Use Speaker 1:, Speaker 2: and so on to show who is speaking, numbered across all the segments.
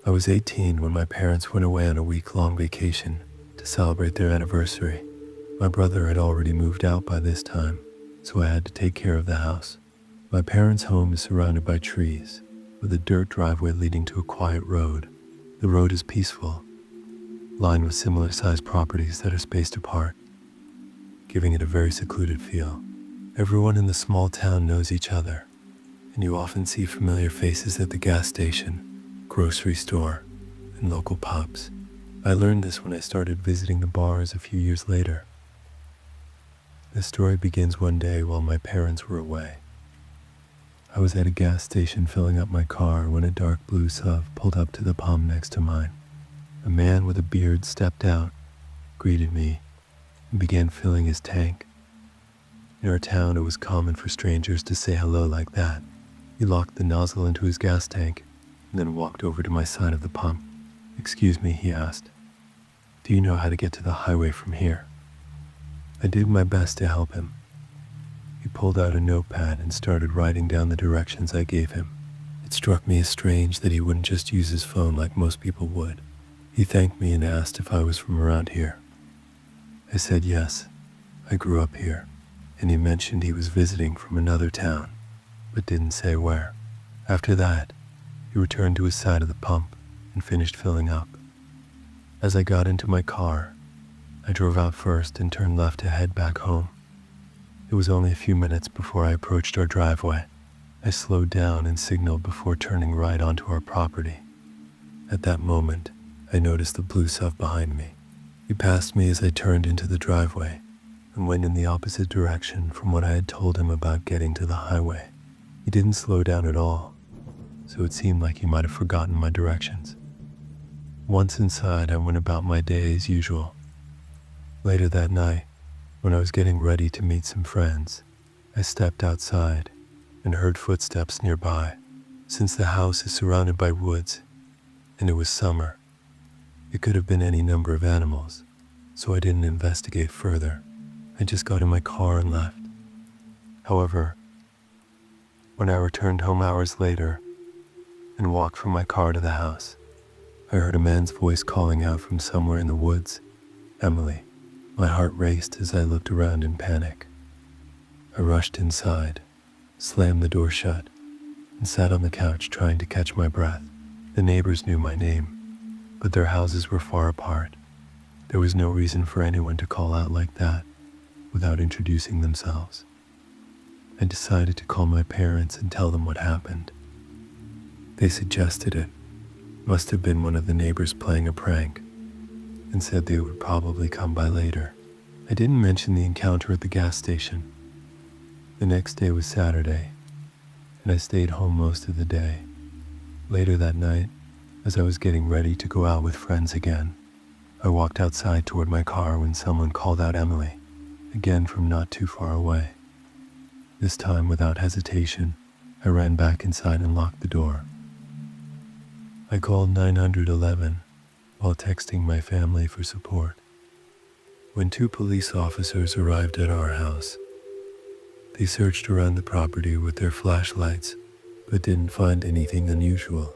Speaker 1: I was 18 when my parents went away on a week-long vacation to celebrate their anniversary. My brother had already moved out by this time, so I had to take care of the house. My parents' home is surrounded by trees, with a dirt driveway leading to a quiet road. The road is peaceful, lined with similar-sized properties that are spaced apart, giving it a very secluded feel. Everyone in the small town knows each other, and you often see familiar faces at the gas station, grocery store, and local pubs. I learned this when I started visiting the bars a few years later. The story begins one day while my parents were away. I was at a gas station filling up my car when a dark blue SUV pulled up to the pump next to mine. A man with a beard stepped out, greeted me, and began filling his tank. In our town, it was common for strangers to say hello like that. He locked the nozzle into his gas tank and then walked over to my side of the pump. "Excuse me," he asked. "Do you know how to get to the highway from here?" I did my best to help him. He pulled out a notepad and started writing down the directions I gave him. It struck me as strange that he wouldn't just use his phone like most people would. He thanked me and asked if I was from around here. I said yes, I grew up here, and he mentioned he was visiting from another town, but didn't say where. After that, he returned to his side of the pump and finished filling up. As I got into my car, I drove out first and turned left to head back home. It was only a few minutes before I approached our driveway. I slowed down and signaled before turning right onto our property. At that moment, I noticed the blue SUV behind me. He passed me as I turned into the driveway and went in the opposite direction from what I had told him about getting to the highway. He didn't slow down at all, so it seemed like he might have forgotten my directions. Once inside, I went about my day as usual. Later that night, when I was getting ready to meet some friends, I stepped outside and heard footsteps nearby. Since the house is surrounded by woods and it was summer, it could have been any number of animals, so I didn't investigate further. I just got in my car and left. However, when I returned home hours later and walked from my car to the house, I heard a man's voice calling out from somewhere in the woods, "Emily." My heart raced as I looked around in panic. I rushed inside, slammed the door shut, and sat on the couch trying to catch my breath. The neighbors knew my name, but their houses were far apart. There was no reason for anyone to call out like that without introducing themselves. I decided to call my parents and tell them what happened. They suggested it must have been one of the neighbors playing a prank, and said they would probably come by later. I didn't mention the encounter at the gas station. The next day was Saturday, and I stayed home most of the day. Later that night, as I was getting ready to go out with friends again, I walked outside toward my car when someone called out "Emily," again from not too far away. This time, without hesitation, I ran back inside and locked the door. I called 911 while texting my family for support. When 2 police officers arrived at our house, they searched around the property with their flashlights, but didn't find anything unusual.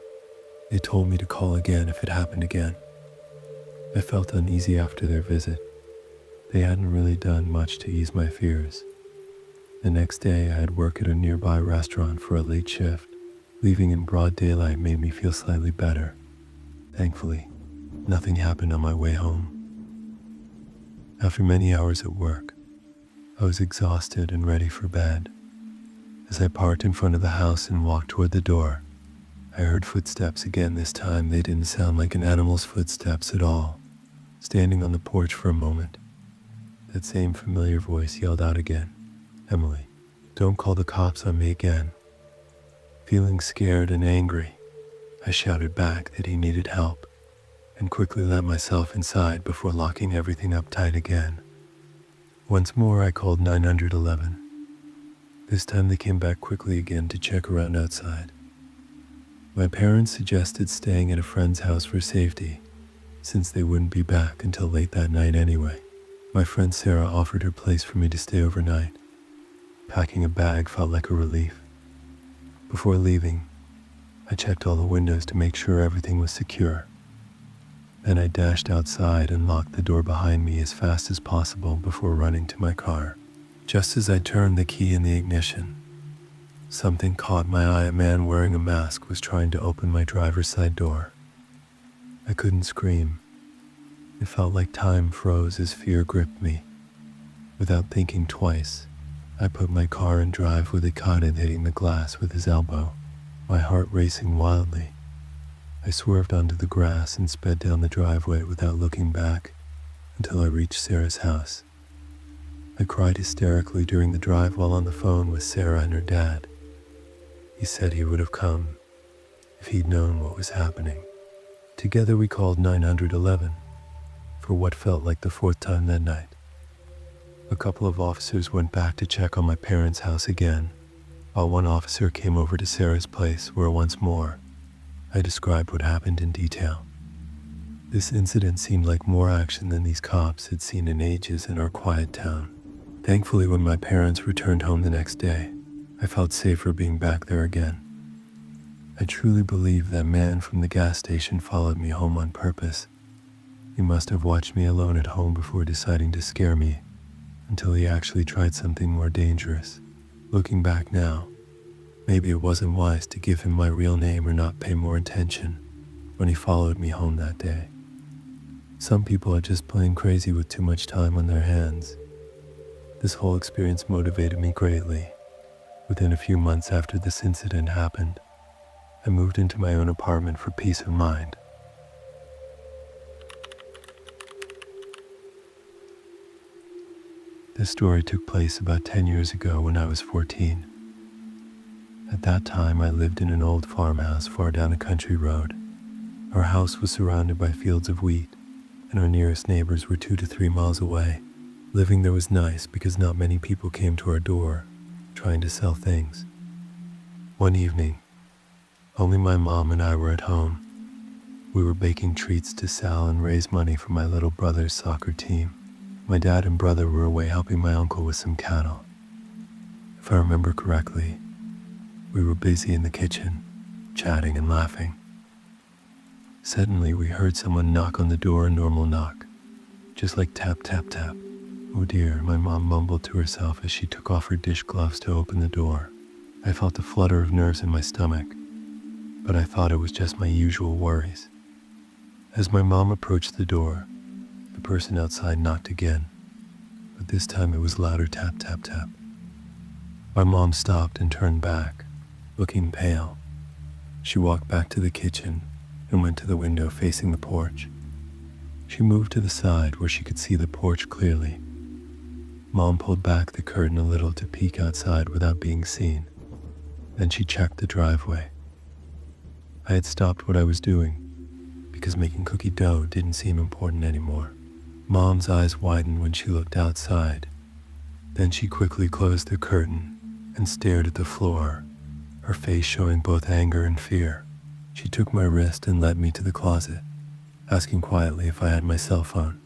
Speaker 1: They told me to call again if it happened again. I felt uneasy after their visit. They hadn't really done much to ease my fears. The next day, I had work at a nearby restaurant for a late shift. Leaving in broad daylight made me feel slightly better. Thankfully, nothing happened on my way home. After many hours at work, I was exhausted and ready for bed. As I parked in front of the house and walked toward the door, I heard footsteps again. This time they didn't sound like an animal's footsteps at all. Standing on the porch for a moment, that same familiar voice yelled out again, "Emily, don't call the cops on me again." Feeling scared and angry, I shouted back that he needed help and quickly let myself inside before locking everything up tight again. Once more I called 911. This time they came back quickly again to check around outside. My parents suggested staying at a friend's house for safety, since they wouldn't be back until late that night anyway. My friend Sarah offered her place for me to stay overnight. Packing a bag felt like a relief. Before leaving, I checked all the windows to make sure everything was secure. Then I dashed outside and locked the door behind me as fast as possible before running to my car. Just as I turned the key in the ignition, something caught my eye. A man wearing a mask was trying to open my driver's side door. I couldn't scream. It felt like time froze as fear gripped me. Without thinking twice, I put my car in drive with it caught in hitting the glass with his elbow, my heart racing wildly. I swerved onto the grass and sped down the driveway without looking back until I reached Sarah's house. I cried hysterically during the drive while on the phone with Sarah and her dad. He said he would have come if he'd known what was happening. Together we called 911 for what felt like the fourth time that night. A couple of officers went back to check on my parents' house again, while one officer came over to Sarah's place where once more I described what happened in detail. This incident seemed like more action than these cops had seen in ages in our quiet town. Thankfully, when my parents returned home the next day, I felt safer being back there again. I truly believe that man from the gas station followed me home on purpose. He must have watched me alone at home before deciding to scare me, until he actually tried something more dangerous. Looking back now, maybe it wasn't wise to give him my real name or not pay more attention when he followed me home that day. Some people are just plain crazy with too much time on their hands. This whole experience motivated me greatly. Within a few months after this incident happened, I moved into my own apartment for peace of mind. This story took place about 10 years ago when I was 14. At that time, I lived in an old farmhouse far down a country road. Our house was surrounded by fields of wheat, and our nearest neighbors were 2 to 3 miles away. Living there was nice because not many people came to our door trying to sell things. One evening, only my mom and I were at home. We were baking treats to sell and raise money for my little brother's soccer team. My dad and brother were away helping my uncle with some cattle. If I remember correctly, we were busy in the kitchen, chatting and laughing. Suddenly, we heard someone knock on the door, a normal knock, just like tap, tap, tap. Oh dear, my mom mumbled to herself as she took off her dish gloves to open the door. I felt a flutter of nerves in my stomach, but I thought it was just my usual worries. As my mom approached the door, the person outside knocked again, but this time it was louder tap, tap, tap. My mom stopped and turned back, looking pale. She walked back to the kitchen and went to the window facing the porch. She moved to the side where she could see the porch clearly. Mom pulled back the curtain a little to peek outside without being seen. Then she checked the driveway. I had stopped what I was doing because making cookie dough didn't seem important anymore. Mom's eyes widened when she looked outside. Then she quickly closed the curtain and stared at the floor, her face showing both anger and fear. She took my wrist and led me to the closet, asking quietly if I had my cell phone.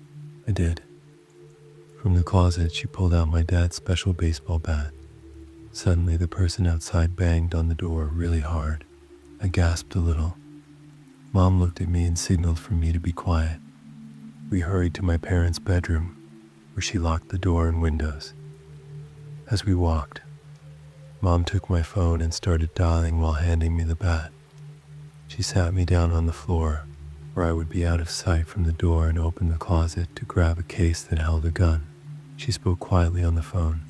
Speaker 1: I did. From the closet, she pulled out my dad's special baseball bat. Suddenly, the person outside banged on the door really hard. I gasped a little. Mom looked at me and signaled for me to be quiet. We hurried to my parents' bedroom, where she locked the door and windows. As we walked, Mom took my phone and started dialing while handing me the bat. She sat me down on the floor, where I would be out of sight from the door, and opened the closet to grab a case that held a gun. She spoke quietly on the phone,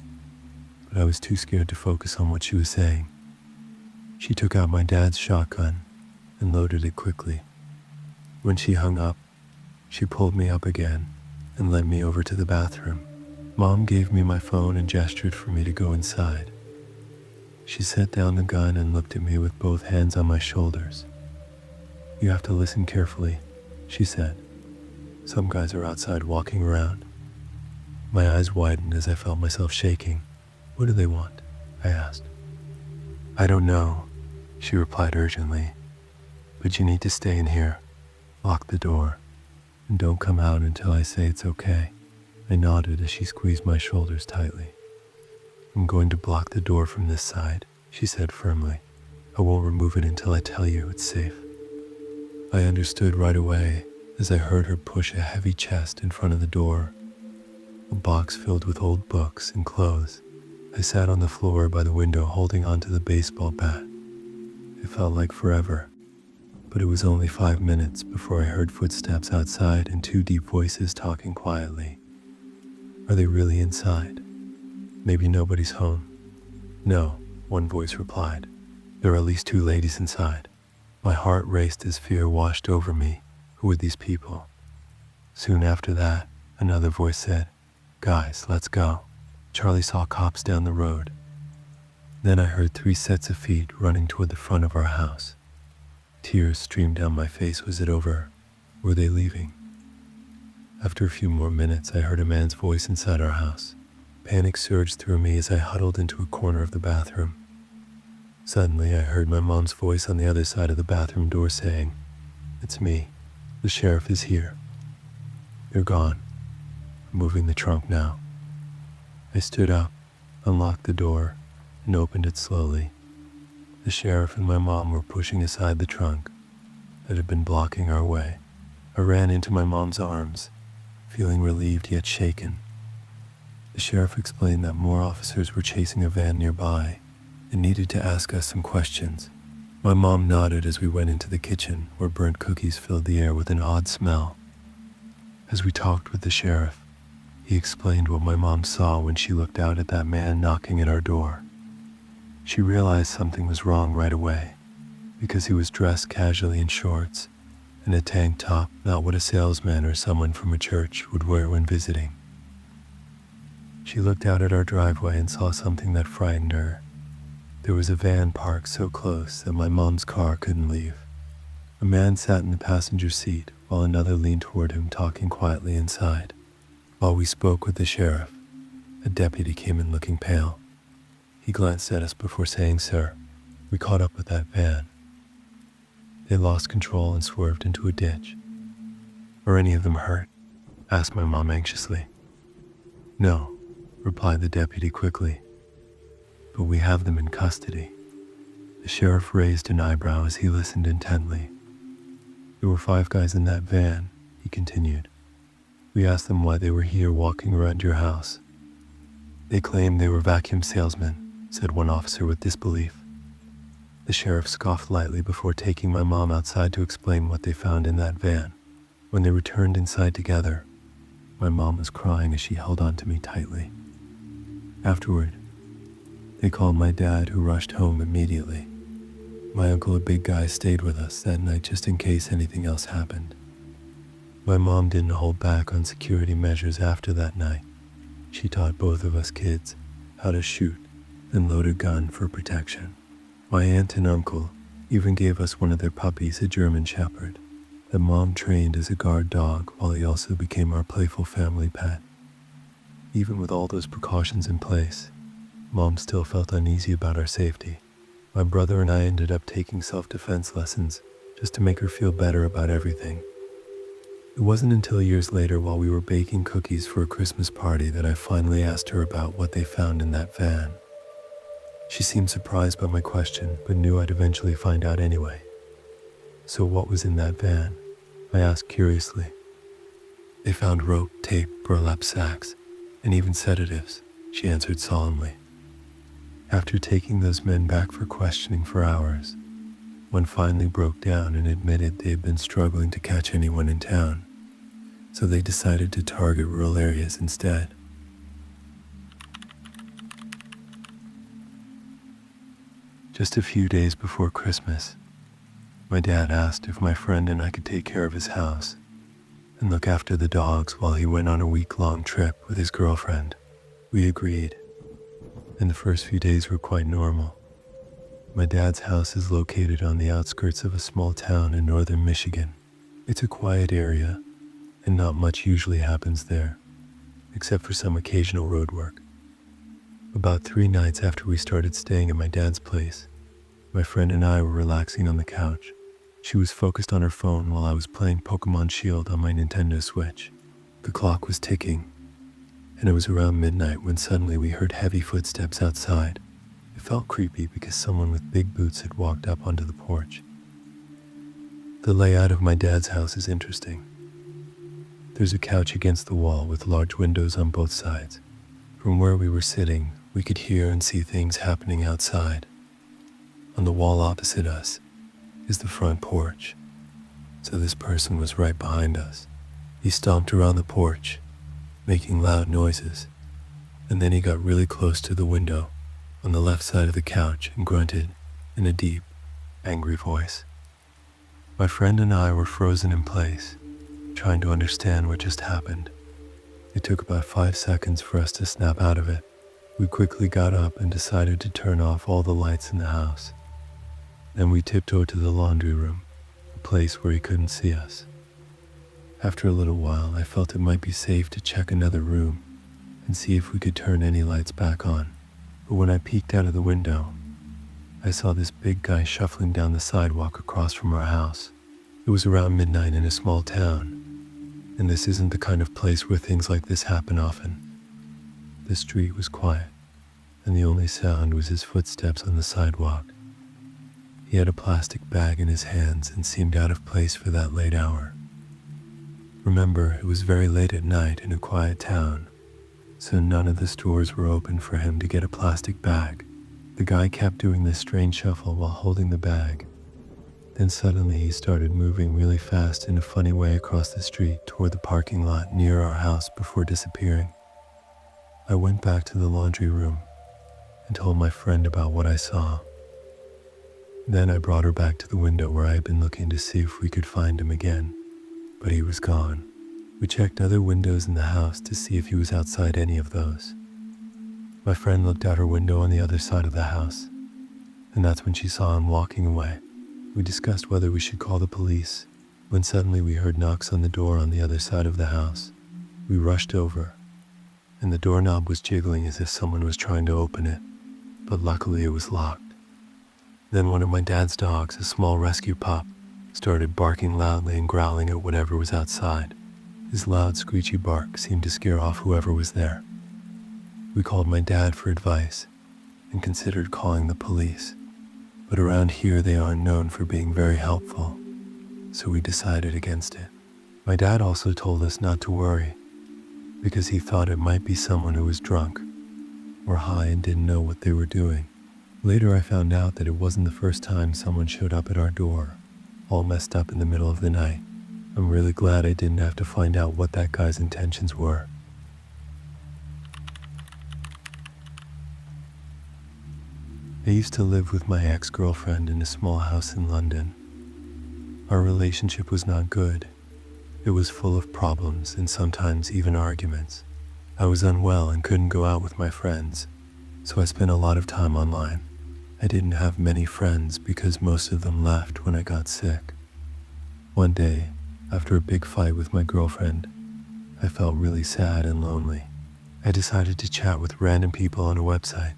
Speaker 1: but I was too scared to focus on what she was saying. She took out my dad's shotgun and loaded it quickly. When she hung up, she pulled me up again and led me over to the bathroom. Mom gave me my phone and gestured for me to go inside. She set down the gun and looked at me with both hands on my shoulders. "You have to listen carefully," she said. "Some guys are outside walking around." My eyes widened as I felt myself shaking. "What do they want?" I asked. "I don't know," she replied urgently. "But you need to stay in here, lock the door, and don't come out until I say it's okay." I nodded as she squeezed my shoulders tightly. "I'm going to block the door from this side," she said firmly. I won't remove it until I tell you it's safe." I understood right away as I heard her push a heavy chest in front of the door, a box filled with old books and clothes. I sat on the floor by the window holding onto the baseball bat. It felt like forever, but it was only 5 minutes before I heard footsteps outside and two deep voices talking quietly. "Are they really inside? Maybe nobody's home." "No," one voice replied. "There are at least two ladies inside." My heart raced as fear washed over me. Who were these people? Soon after that, another voice said, "Guys, let's go. Charlie saw cops down the road." Then I heard 3 sets of feet running toward the front of our house. Tears streamed down my face. Was it over? Were they leaving? After a few more minutes, I heard a man's voice inside our house. Panic surged through me as I huddled into a corner of the bathroom. Suddenly, I heard my mom's voice on the other side of the bathroom door saying, "It's me. The sheriff is here. You're gone. I'm moving the trunk now." I stood up, unlocked the door, and opened it slowly. The sheriff and my mom were pushing aside the trunk that had been blocking our way. I ran into my mom's arms, feeling relieved yet shaken. The sheriff explained that more officers were chasing a van nearby and needed to ask us some questions. My mom nodded as we went into the kitchen, where burnt cookies filled the air with an odd smell. As we talked with the sheriff, he explained what my mom saw when she looked out at that man knocking at our door. She realized something was wrong right away, because he was dressed casually in shorts and a tank top, not what a salesman or someone from a church would wear when visiting. She looked out at our driveway and saw something that frightened her. There was a van parked so close that my mom's car couldn't leave. A man sat in the passenger seat while another leaned toward him, talking quietly inside. While we spoke with the sheriff, a deputy came in looking pale. He glanced at us before saying, "Sir, we caught up with that van." They lost control and swerved into a ditch. "Are any of them hurt?" asked my mom anxiously. "No," replied the deputy quickly, "but we have them in custody." The sheriff raised an eyebrow as he listened intently. "There were 5 guys in that van," he continued. "We asked them why they were here walking around your house. They claimed they were vacuum salesmen," said one officer with disbelief. The sheriff scoffed lightly before taking my mom outside to explain what they found in that van. When they returned inside together, my mom was crying as she held on to me tightly. Afterward, they called my dad, who rushed home immediately. My uncle, a big guy, stayed with us that night just in case anything else happened. My mom didn't hold back on security measures after that night. She taught both of us kids how to shoot and load a gun for protection. My aunt and uncle even gave us one of their puppies, a German Shepherd, that Mom trained as a guard dog while he also became our playful family pet. Even with all those precautions in place, Mom still felt uneasy about our safety. My brother and I ended up taking self-defense lessons just to make her feel better about everything. It wasn't until years later, while we were baking cookies for a Christmas party, that I finally asked her about what they found in that van. She seemed surprised by my question, but knew I'd eventually find out anyway. "So what was in that van?" I asked curiously. "They found rope, tape, burlap sacks, and even sedatives," she answered solemnly. After taking those men back for questioning for hours, one finally broke down and admitted they had been struggling to catch anyone in town, so they decided to target rural areas instead. Just a few days before Christmas, my dad asked if my friend and I could take care of his house and look after the dogs while he went on a week-long trip with his girlfriend. We agreed, and the first few days were quite normal. My dad's house is located on the outskirts of a small town in northern Michigan. It's a quiet area, and not much usually happens there, except for some occasional road work. About 3 nights after we started staying at my dad's place, my friend and I were relaxing on the couch. She was focused on her phone while I was playing Pokemon Shield on my Nintendo Switch. The clock was ticking, and it was around midnight when suddenly we heard heavy footsteps outside. It felt creepy because someone with big boots had walked up onto the porch. The layout of my dad's house is interesting. There's a couch against the wall with large windows on both sides. From where we were sitting, we could hear and see things happening outside. On the wall opposite us is the front porch, so this person was right behind us. He stomped around the porch, making loud noises, and then he got really close to the window on the left side of the couch and grunted in a deep, angry voice. My friend and I were frozen in place, trying to understand what just happened. It took about 5 seconds for us to snap out of it. We quickly got up and decided to turn off all the lights in the house. Then we tiptoed to the laundry room, a place where he couldn't see us. After a little while, I felt it might be safe to check another room and see if we could turn any lights back on. But when I peeked out of the window, I saw this big guy shuffling down the sidewalk across from our house. It was around midnight in a small town, and this isn't the kind of place where things like this happen often. The street was quiet, and the only sound was his footsteps on the sidewalk. He had a plastic bag in his hands and seemed out of place for that late hour. Remember, it was very late at night in a quiet town, so none of the stores were open for him to get a plastic bag. The guy kept doing this strange shuffle while holding the bag. Then suddenly he started moving really fast in a funny way across the street toward the parking lot near our house before disappearing. I went back to the laundry room and told my friend about what I saw. Then I brought her back to the window where I had been looking to see if we could find him again, but he was gone. We checked other windows in the house to see if he was outside any of those. My friend looked out her window on the other side of the house, and that's when she saw him walking away. We discussed whether we should call the police, when suddenly we heard knocks on the door on the other side of the house. We rushed over, and the doorknob was jiggling as if someone was trying to open it, but luckily it was locked. Then one of my dad's dogs, a small rescue pup, started barking loudly and growling at whatever was outside. His loud, screechy bark seemed to scare off whoever was there. We called my dad for advice and considered calling the police, but around here they aren't known for being very helpful, so we decided against it. My dad also told us not to worry, because he thought it might be someone who was drunk or high and didn't know what they were doing. Later I found out that it wasn't the first time someone showed up at our door, all messed up in the middle of the night. I'm really glad I didn't have to find out what that guy's intentions were. I used to live with my ex-girlfriend in a small house in London. Our relationship was not good. It was full of problems and sometimes even arguments. I was unwell and couldn't go out with my friends, so I spent a lot of time online. I didn't have many friends because most of them left when I got sick. One day, after a big fight with my girlfriend, I felt really sad and lonely. I decided to chat with random people on a website.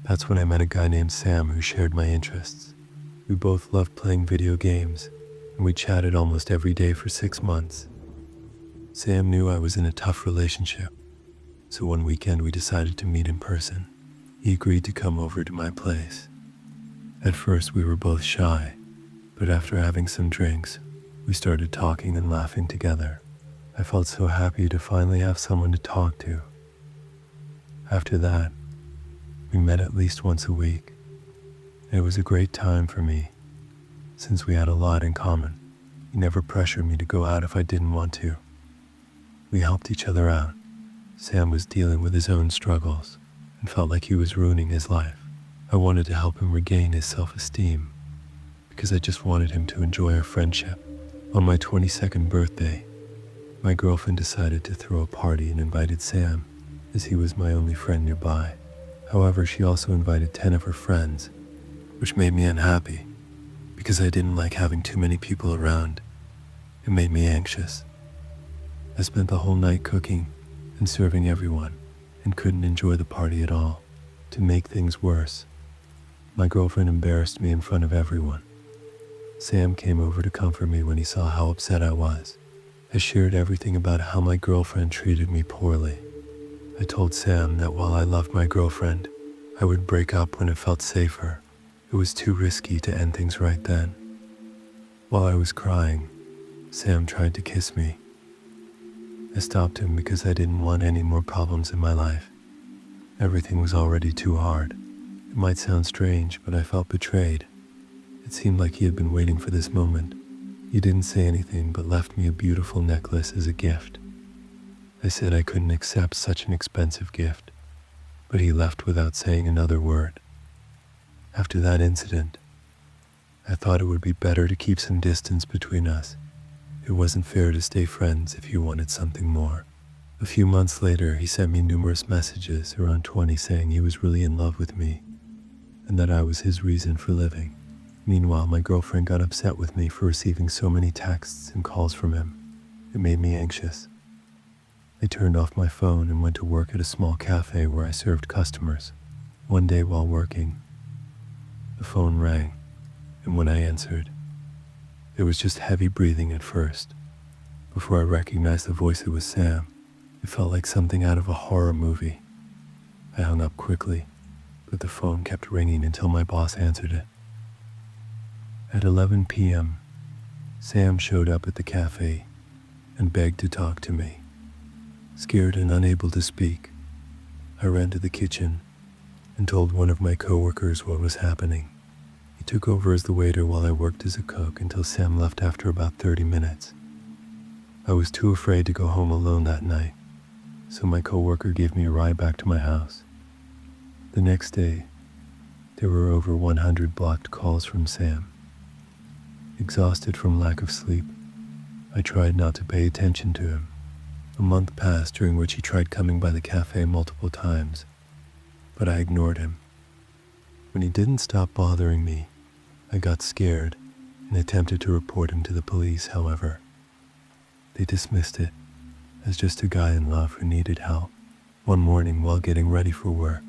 Speaker 1: That's when I met a guy named Sam who shared my interests. We both loved playing video games, and we chatted almost every day for 6 months. Sam knew I was in a tough relationship, so one weekend we decided to meet in person. He agreed to come over to my place. At first we were both shy, but after having some drinks, we started talking and laughing together. I felt so happy to finally have someone to talk to. After that, we met at least once a week. It was a great time for me, since we had a lot in common. He never pressured me to go out if I didn't want to. We helped each other out. Sam was dealing with his own struggles and felt like he was ruining his life. I wanted to help him regain his self-esteem because I just wanted him to enjoy our friendship. On my 22nd birthday, my girlfriend decided to throw a party and invited Sam, as he was my only friend nearby. However, she also invited 10 of her friends, which made me unhappy because I didn't like having too many people around. It made me anxious. I spent the whole night cooking and serving everyone and couldn't enjoy the party at all. To make things worse, my girlfriend embarrassed me in front of everyone. Sam came over to comfort me when he saw how upset I was. I shared everything about how my girlfriend treated me poorly. I told Sam that while I loved my girlfriend, I would break up when it felt safer. It was too risky to end things right then. While I was crying, Sam tried to kiss me. I stopped him because I didn't want any more problems in my life. Everything was already too hard. It might sound strange, but I felt betrayed. It seemed like he had been waiting for this moment. He didn't say anything but left me a beautiful necklace as a gift. I said I couldn't accept such an expensive gift, but he left without saying another word. After that incident, I thought it would be better to keep some distance between us. It wasn't fair to stay friends if he wanted something more. A few months later, he sent me numerous messages, around 20, saying he was really in love with me and that I was his reason for living. Meanwhile, my girlfriend got upset with me for receiving so many texts and calls from him. It made me anxious. I turned off my phone and went to work at a small cafe where I served customers. One day while working, the phone rang, and when I answered, there was just heavy breathing at first. Before I recognized the voice, it was Sam. It felt like something out of a horror movie. I hung up quickly, but the phone kept ringing until my boss answered it. At 11 p.m., Sam showed up at the cafe and begged to talk to me. Scared and unable to speak, I ran to the kitchen and told one of my coworkers what was happening. He took over as the waiter while I worked as a cook until Sam left after about 30 minutes. I was too afraid to go home alone that night, so my coworker gave me a ride back to my house. The next day, there were over 100 blocked calls from Sam. Exhausted from lack of sleep, I tried not to pay attention to him. A month passed, during which he tried coming by the cafe multiple times, but I ignored him. When he didn't stop bothering me, I got scared and attempted to report him to the police. However, they dismissed it as just a guy in love who needed help. One morning, while getting ready for work,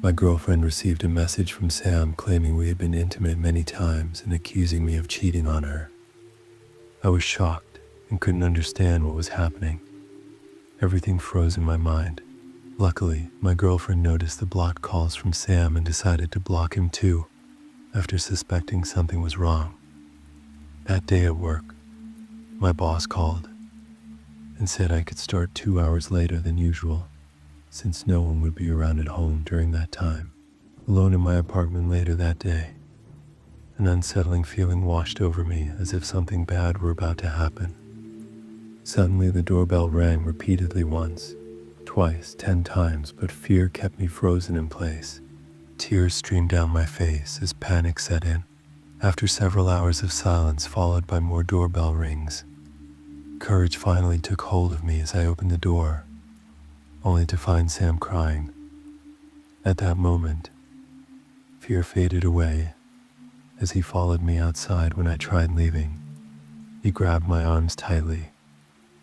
Speaker 1: my girlfriend received a message from Sam claiming we had been intimate many times and accusing me of cheating on her. I was shocked and couldn't understand what was happening. Everything froze in my mind. Luckily, my girlfriend noticed the blocked calls from Sam and decided to block him too, after suspecting something was wrong. That day at work, my boss called and said I could start 2 hours later than usual, since no one would be around at home during that time. Alone in my apartment later that day, an unsettling feeling washed over me, as if something bad were about to happen. Suddenly, the doorbell rang repeatedly, once, twice, 10 times, but fear kept me frozen in place. Tears streamed down my face as panic set in. After several hours of silence followed by more doorbell rings, courage finally took hold of me as I opened the door, only to find Sam crying. At that moment, fear faded away as he followed me outside when I tried leaving. He grabbed my arms tightly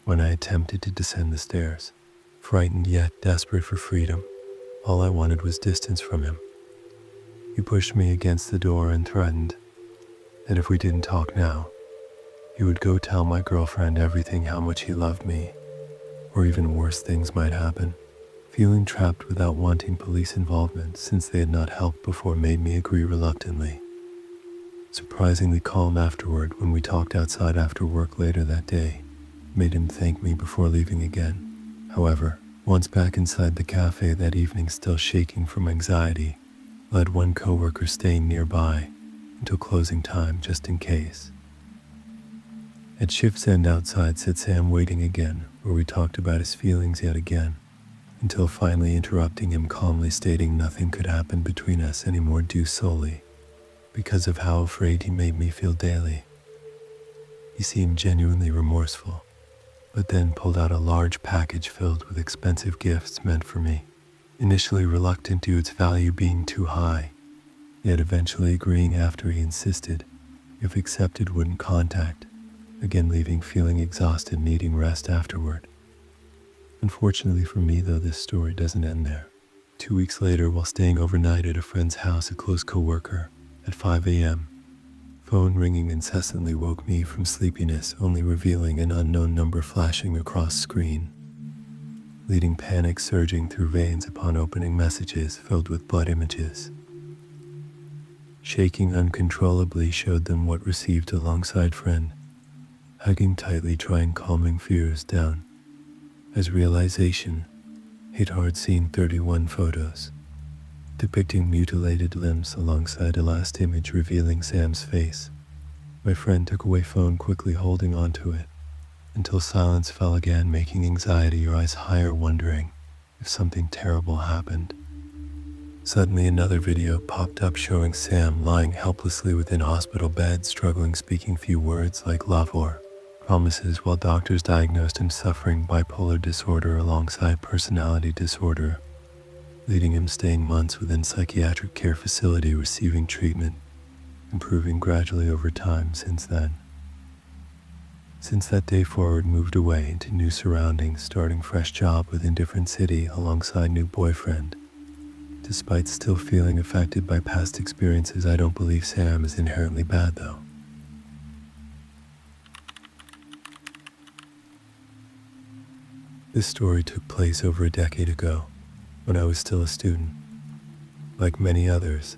Speaker 1: when I attempted to descend the stairs. Frightened yet desperate for freedom, all I wanted was distance from him. He pushed me against the door and threatened that if we didn't talk now, he would go tell my girlfriend everything, how much he loved me, or even worse things might happen. Feeling trapped without wanting police involvement, since they had not helped before, made me agree reluctantly. Surprisingly calm afterward, when we talked outside after work later that day, made him thank me before leaving again. However, once back inside the cafe that evening, still shaking from anxiety, led one coworker staying nearby until closing time just in case. At shift's end outside sat Sam waiting again, where we talked about his feelings yet again, until finally interrupting him, calmly stating nothing could happen between us anymore, due solely because of how afraid he made me feel daily. He seemed genuinely remorseful, but then pulled out a large package filled with expensive gifts meant for me. Initially reluctant due to its value being too high, yet eventually agreeing after he insisted, if accepted, wouldn't contact, again leaving feeling exhausted, needing rest afterward. Unfortunately for me, though, this story doesn't end there. 2 weeks later, while staying overnight at a friend's house, a close coworker, at 5 a.m., phone ringing incessantly woke me from sleepiness, only revealing an unknown number flashing across screen. leading panic surging through veins upon opening messages filled with blood images. Shaking uncontrollably showed them what received alongside friend, hugging tightly trying calming fears down. As realization hit hard seeing 31 photos, depicting mutilated limbs alongside a last image revealing Sam's face. My friend took away phone quickly holding onto it, until silence fell again making anxiety rise higher wondering if something terrible happened. Suddenly another video popped up showing Sam lying helplessly within hospital bed struggling speaking few words like love or promises while doctors diagnosed him suffering bipolar disorder alongside personality disorder, leading him staying months within psychiatric care facility receiving treatment, improving gradually over time since then. Since that day forward moved away into new surroundings, starting fresh job within different city alongside new boyfriend. Despite still feeling affected by past experiences, I don't believe Sam is inherently bad though. This story took place over a decade ago, when I was still a student. Like many others,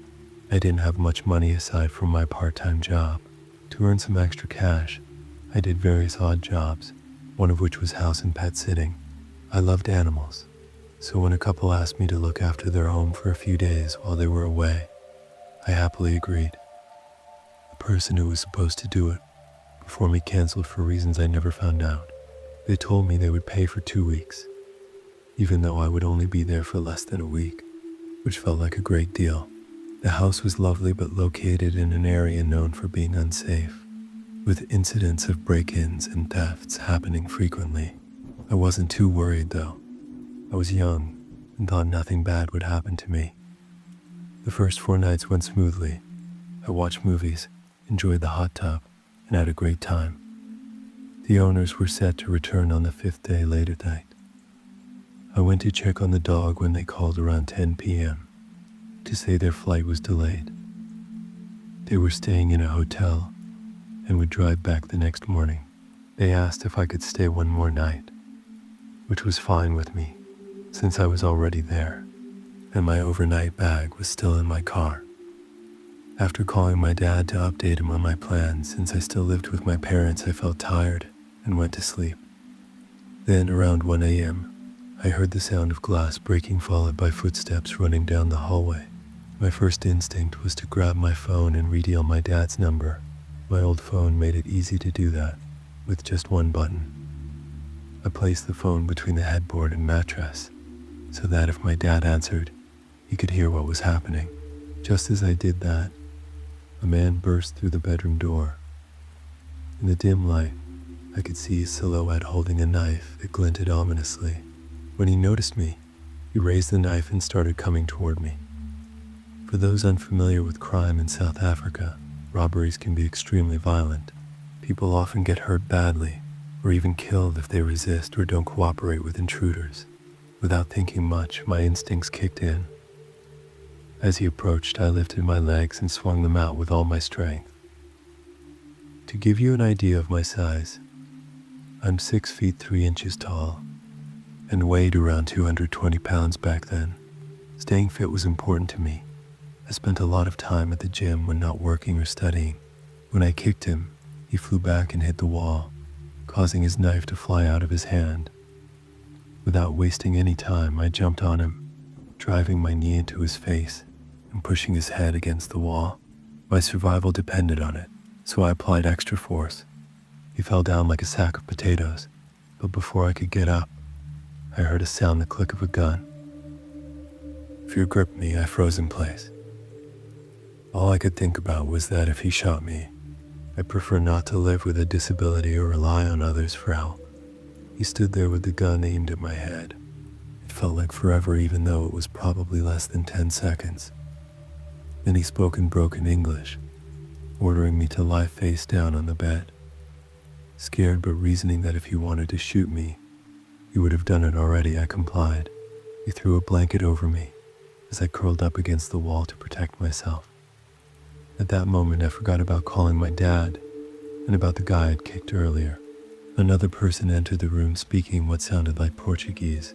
Speaker 1: I didn't have much money aside from my part-time job. To earn some extra cash, I did various odd jobs, one of which was house and pet sitting. I loved animals, so when a couple asked me to look after their home for a few days while they were away, I happily agreed. The person who was supposed to do it before me canceled for reasons I never found out. They told me they would pay for 2 weeks, even though I would only be there for less than a week, which felt like a great deal. The house was lovely but located in an area known for being unsafe, with incidents of break-ins and thefts happening frequently. I wasn't too worried though. I was young and thought nothing bad would happen to me. The first 4 nights went smoothly. I watched movies, enjoyed the hot tub, and had a great time. The owners were set to return on the 5th day late at night. I went to check on the dog when they called around 10 p.m. to say their flight was delayed. They were staying in a hotel and would drive back the next morning. They asked if I could stay one more night, which was fine with me since I was already there, and my overnight bag was still in my car. After calling my dad to update him on my plans, since I still lived with my parents, I felt tired and went to sleep. Then around 1 a.m., I heard the sound of glass breaking followed by footsteps running down the hallway. My first instinct was to grab my phone and redial my dad's number. My old phone made it easy to do that, with just one button. I placed the phone between the headboard and mattress, so that if my dad answered, he could hear what was happening. Just as I did that, a man burst through the bedroom door. In the dim light, I could see his silhouette holding a knife that glinted ominously. When he noticed me, he raised the knife and started coming toward me. For those unfamiliar with crime in South Africa, robberies can be extremely violent. People often get hurt badly, or even killed if they resist or don't cooperate with intruders. Without thinking much, my instincts kicked in. As he approached, I lifted my legs and swung them out with all my strength. To give you an idea of my size, I'm 6 feet 3 inches tall and weighed around 220 pounds back then. Staying fit was important to me. I spent a lot of time at the gym when not working or studying. When I kicked him, he flew back and hit the wall, causing his knife to fly out of his hand. Without wasting any time, I jumped on him, driving my knee into his face and pushing his head against the wall. My survival depended on it, so I applied extra force. He fell down like a sack of potatoes, but before I could get up, I heard a sound the click of a gun. Fear gripped me. I froze in place. All I could think about was that if he shot me, I'd prefer not to live with a disability or rely on others for help. He stood there with the gun aimed at my head. It felt like forever, even though it was probably less than 10 seconds. Then he spoke in broken English, ordering me to lie face down on the bed. Scared but reasoning that if he wanted to shoot me, he would have done it already, I complied. He threw a blanket over me as I curled up against the wall to protect myself. At that moment, I forgot about calling my dad and about the guy I'd kicked earlier. Another person entered the room speaking what sounded like Portuguese.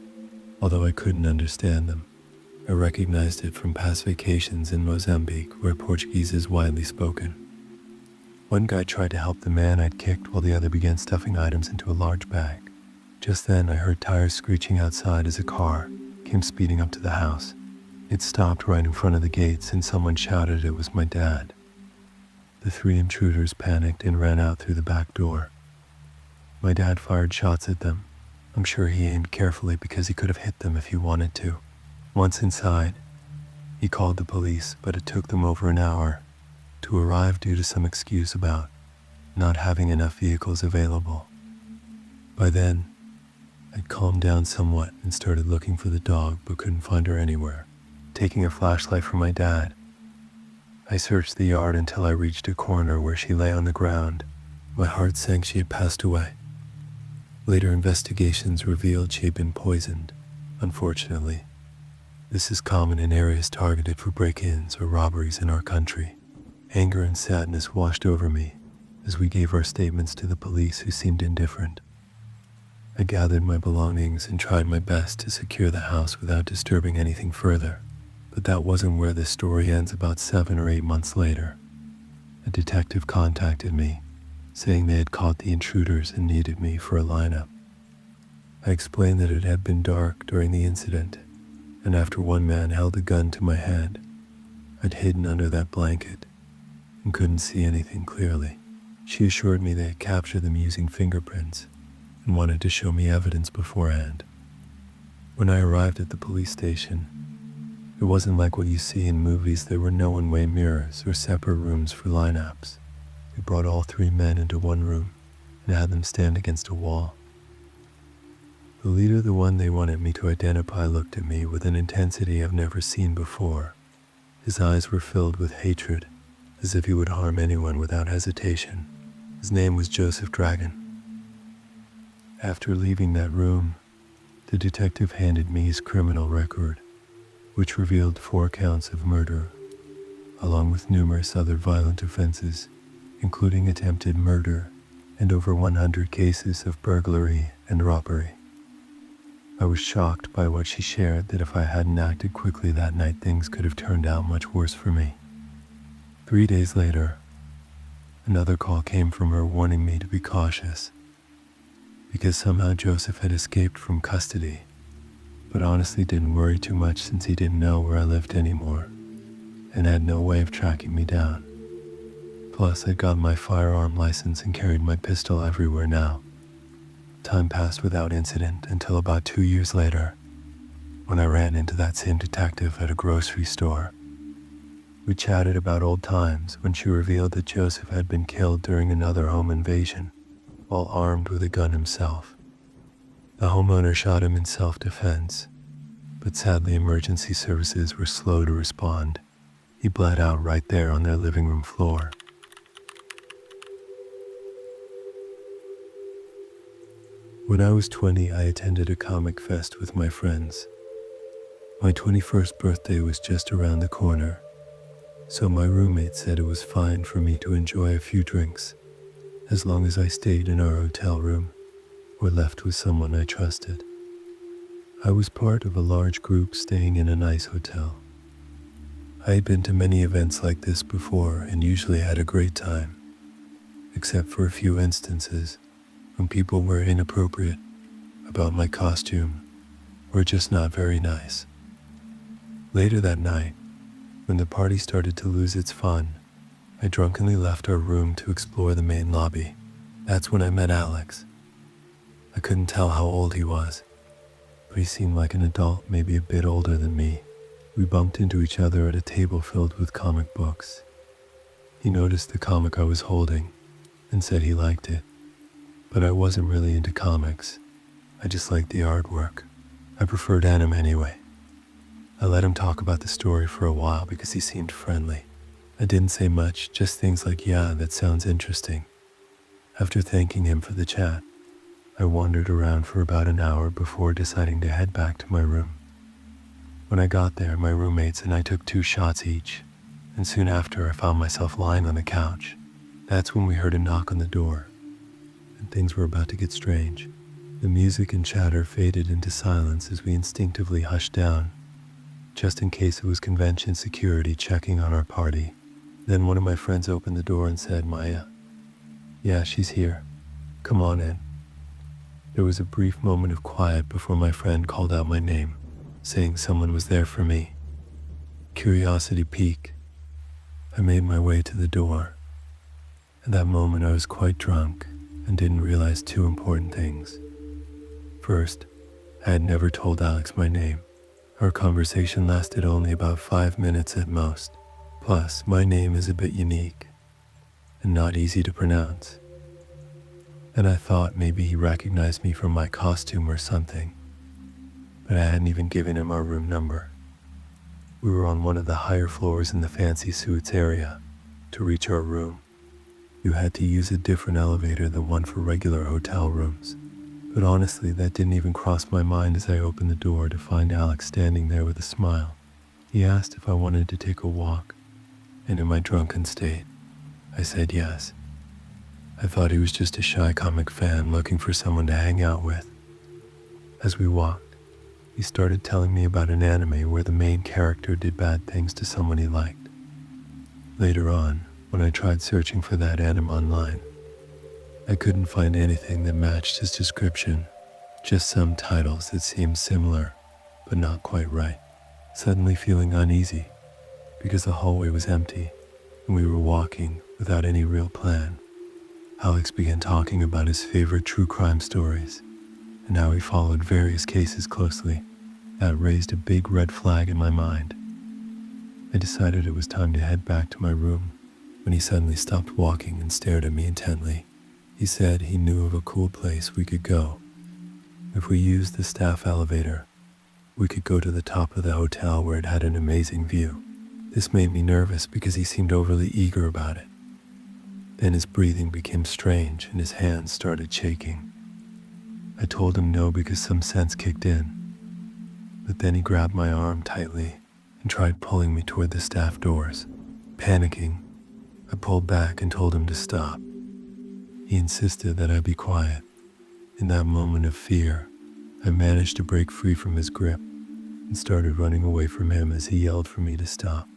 Speaker 1: Although I couldn't understand them, I recognized it from past vacations in Mozambique where Portuguese is widely spoken. One guy tried to help the man I'd kicked while the other began stuffing items into a large bag. Just then I heard tires screeching outside as a car came speeding up to the house. It stopped right in front of the gates and someone shouted it was my dad. The three intruders panicked and ran out through the back door. My dad fired shots at them. I'm sure he aimed carefully because he could have hit them if he wanted to. Once inside, he called the police, but it took them over an hour to arrive due to some excuse about not having enough vehicles available. By then, I'd calmed down somewhat and started looking for the dog but couldn't find her anywhere. Taking a flashlight from my dad, I searched the yard until I reached a corner where she lay on the ground. My heart sank she had passed away. Later investigations revealed she had been poisoned. Unfortunately, this is common in areas targeted for break-ins or robberies in our country. Anger and sadness washed over me as we gave our statements to the police who seemed indifferent. I gathered my belongings and tried my best to secure the house without disturbing anything further. But that wasn't where the story ends. About 7 or 8 months later, a detective contacted me, saying they had caught the intruders and needed me for a lineup. I explained that it had been dark during the incident, and after one man held a gun to my head, I'd hidden under that blanket and couldn't see anything clearly. She assured me they had captured them using fingerprints and wanted to show me evidence beforehand. When I arrived at the police station, it wasn't like what you see in movies. There were no one-way mirrors or separate rooms for lineups. We brought all 3 men into one room and had them stand against a wall. The leader, the one they wanted me to identify, looked at me with an intensity I've never seen before. His eyes were filled with hatred, as if he would harm anyone without hesitation. His name was Joseph Dragon. After leaving that room, the detective handed me his criminal record, which revealed 4 counts of murder, along with numerous other violent offenses, including attempted murder and over 100 cases of burglary and robbery. I was shocked by what she shared, that if I hadn't acted quickly that night, things could have turned out much worse for me. 3 days later, another call came from her warning me to be cautious, because somehow Joseph had escaped from custody, but honestly didn't worry too much since he didn't know where I lived anymore and had no way of tracking me down. Plus, I'd got my firearm license and carried my pistol everywhere now. Time passed without incident until about 2 years later, when I ran into that same detective at a grocery store. We chatted about old times when she revealed that Joseph had been killed during another home invasion, while armed with a gun himself. The homeowner shot him in self-defense, but sadly emergency services were slow to respond. He bled out right there on their living room floor. When I was 20, I attended a comic fest with my friends. My 21st birthday was just around the corner, so my roommate said it was fine for me to enjoy a few drinks, as long as I stayed in our hotel room or left with someone I trusted. I was part of a large group staying in a nice hotel. I had been to many events like this before and usually had a great time, except for a few instances when people were inappropriate about my costume or just not very nice. Later that night, when the party started to lose its fun, I drunkenly left our room to explore the main lobby. That's when I met Alex. I couldn't tell how old he was, but he seemed like an adult, maybe a bit older than me. We bumped into each other at a table filled with comic books. He noticed the comic I was holding and said he liked it, but I wasn't really into comics. I just liked the artwork. I preferred anime anyway. I let him talk about the story for a while because he seemed friendly. I didn't say much, just things like, "Yeah, that sounds interesting." After thanking him for the chat, I wandered around for about an hour before deciding to head back to my room. When I got there, my roommates and I took 2 shots each, and soon after I found myself lying on the couch. That's when we heard a knock on the door, and things were about to get strange. The music and chatter faded into silence as we instinctively hushed down, just in case it was convention security checking on our party. Then one of my friends opened the door and said, "Maya, yeah, she's here. Come on in." There was a brief moment of quiet before my friend called out my name, saying someone was there for me. Curiosity piqued. I made my way to the door. At that moment I was quite drunk and didn't realize two important things. First, I had never told Alex my name. Our conversation lasted only about 5 minutes at most. Plus, my name is a bit unique and not easy to pronounce. And I thought maybe he recognized me from my costume or something, but I hadn't even given him our room number. We were on one of the higher floors in the fancy suites area. To reach our room, you had to use a different elevator than one for regular hotel rooms. But honestly, that didn't even cross my mind as I opened the door to find Alex standing there with a smile. He asked if I wanted to take a walk, and in my drunken state, I said yes. I thought he was just a shy comic fan looking for someone to hang out with. As we walked, he started telling me about an anime where the main character did bad things to someone he liked. Later on, when I tried searching for that anime online, I couldn't find anything that matched his description, just some titles that seemed similar, but not quite right. Suddenly feeling uneasy, because the hallway was empty, and we were walking without any real plan, Alex began talking about his favorite true crime stories, and how he followed various cases closely. That raised a big red flag in my mind. I decided it was time to head back to my room, when he suddenly stopped walking and stared at me intently. He said he knew of a cool place we could go. If we used the staff elevator, we could go to the top of the hotel where it had an amazing view. This made me nervous because he seemed overly eager about it. Then his breathing became strange and his hands started shaking. I told him no because some sense kicked in, but then he grabbed my arm tightly and tried pulling me toward the staff doors. Panicking, I pulled back and told him to stop. He insisted that I be quiet. In that moment of fear, I managed to break free from his grip and started running away from him as he yelled for me to stop.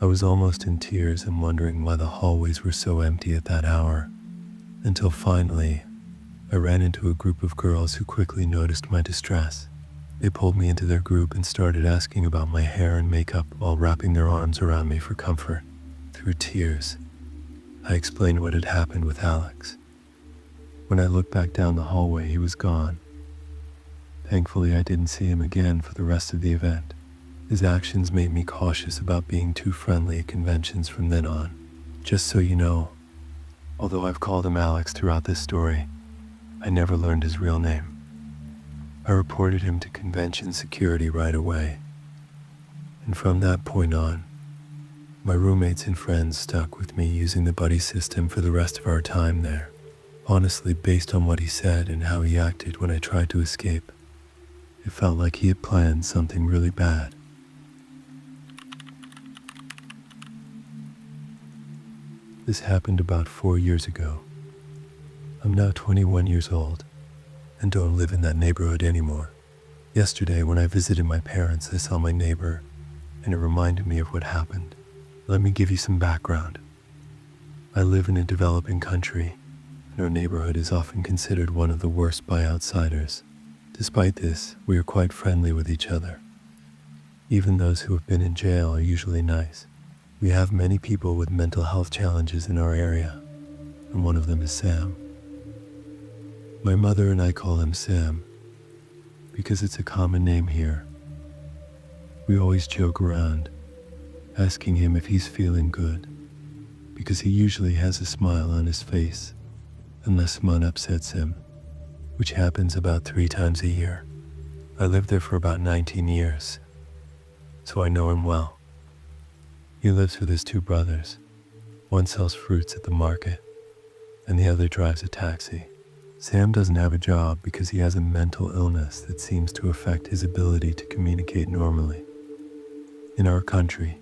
Speaker 1: I was almost in tears and wondering why the hallways were so empty at that hour, until finally, I ran into a group of girls who quickly noticed my distress. They pulled me into their group and started asking about my hair and makeup while wrapping their arms around me for comfort. Through tears, I explained what had happened with Alex. When I looked back down the hallway, he was gone. Thankfully, I didn't see him again for the rest of the event. His actions made me cautious about being too friendly at conventions from then on. Just so you know, although I've called him Alex throughout this story, I never learned his real name. I reported him to convention security right away. And from that point on, my roommates and friends stuck with me using the buddy system for the rest of our time there. Honestly, based on what he said and how he acted when I tried to escape, it felt like he had planned something really bad. This happened about 4 years ago. I'm now 21 years old and don't live in that neighborhood anymore. Yesterday, when I visited my parents, I saw my neighbor, and it reminded me of what happened. Let me give you some background. I live in a developing country, and our neighborhood is often considered one of the worst by outsiders. Despite this, we are quite friendly with each other. Even those who have been in jail are usually nice. We have many people with mental health challenges in our area, and one of them is Sam. My mother and I call him Sam because it's a common name here. We always joke around, asking him if he's feeling good, because he usually has a smile on his face unless someone upsets him, which happens about 3 times a year. I lived there for about 19 years, so I know him well. He lives with his 2 brothers. One sells fruits at the market, and the other drives a taxi. Sam doesn't have a job because he has a mental illness that seems to affect his ability to communicate normally. In our country,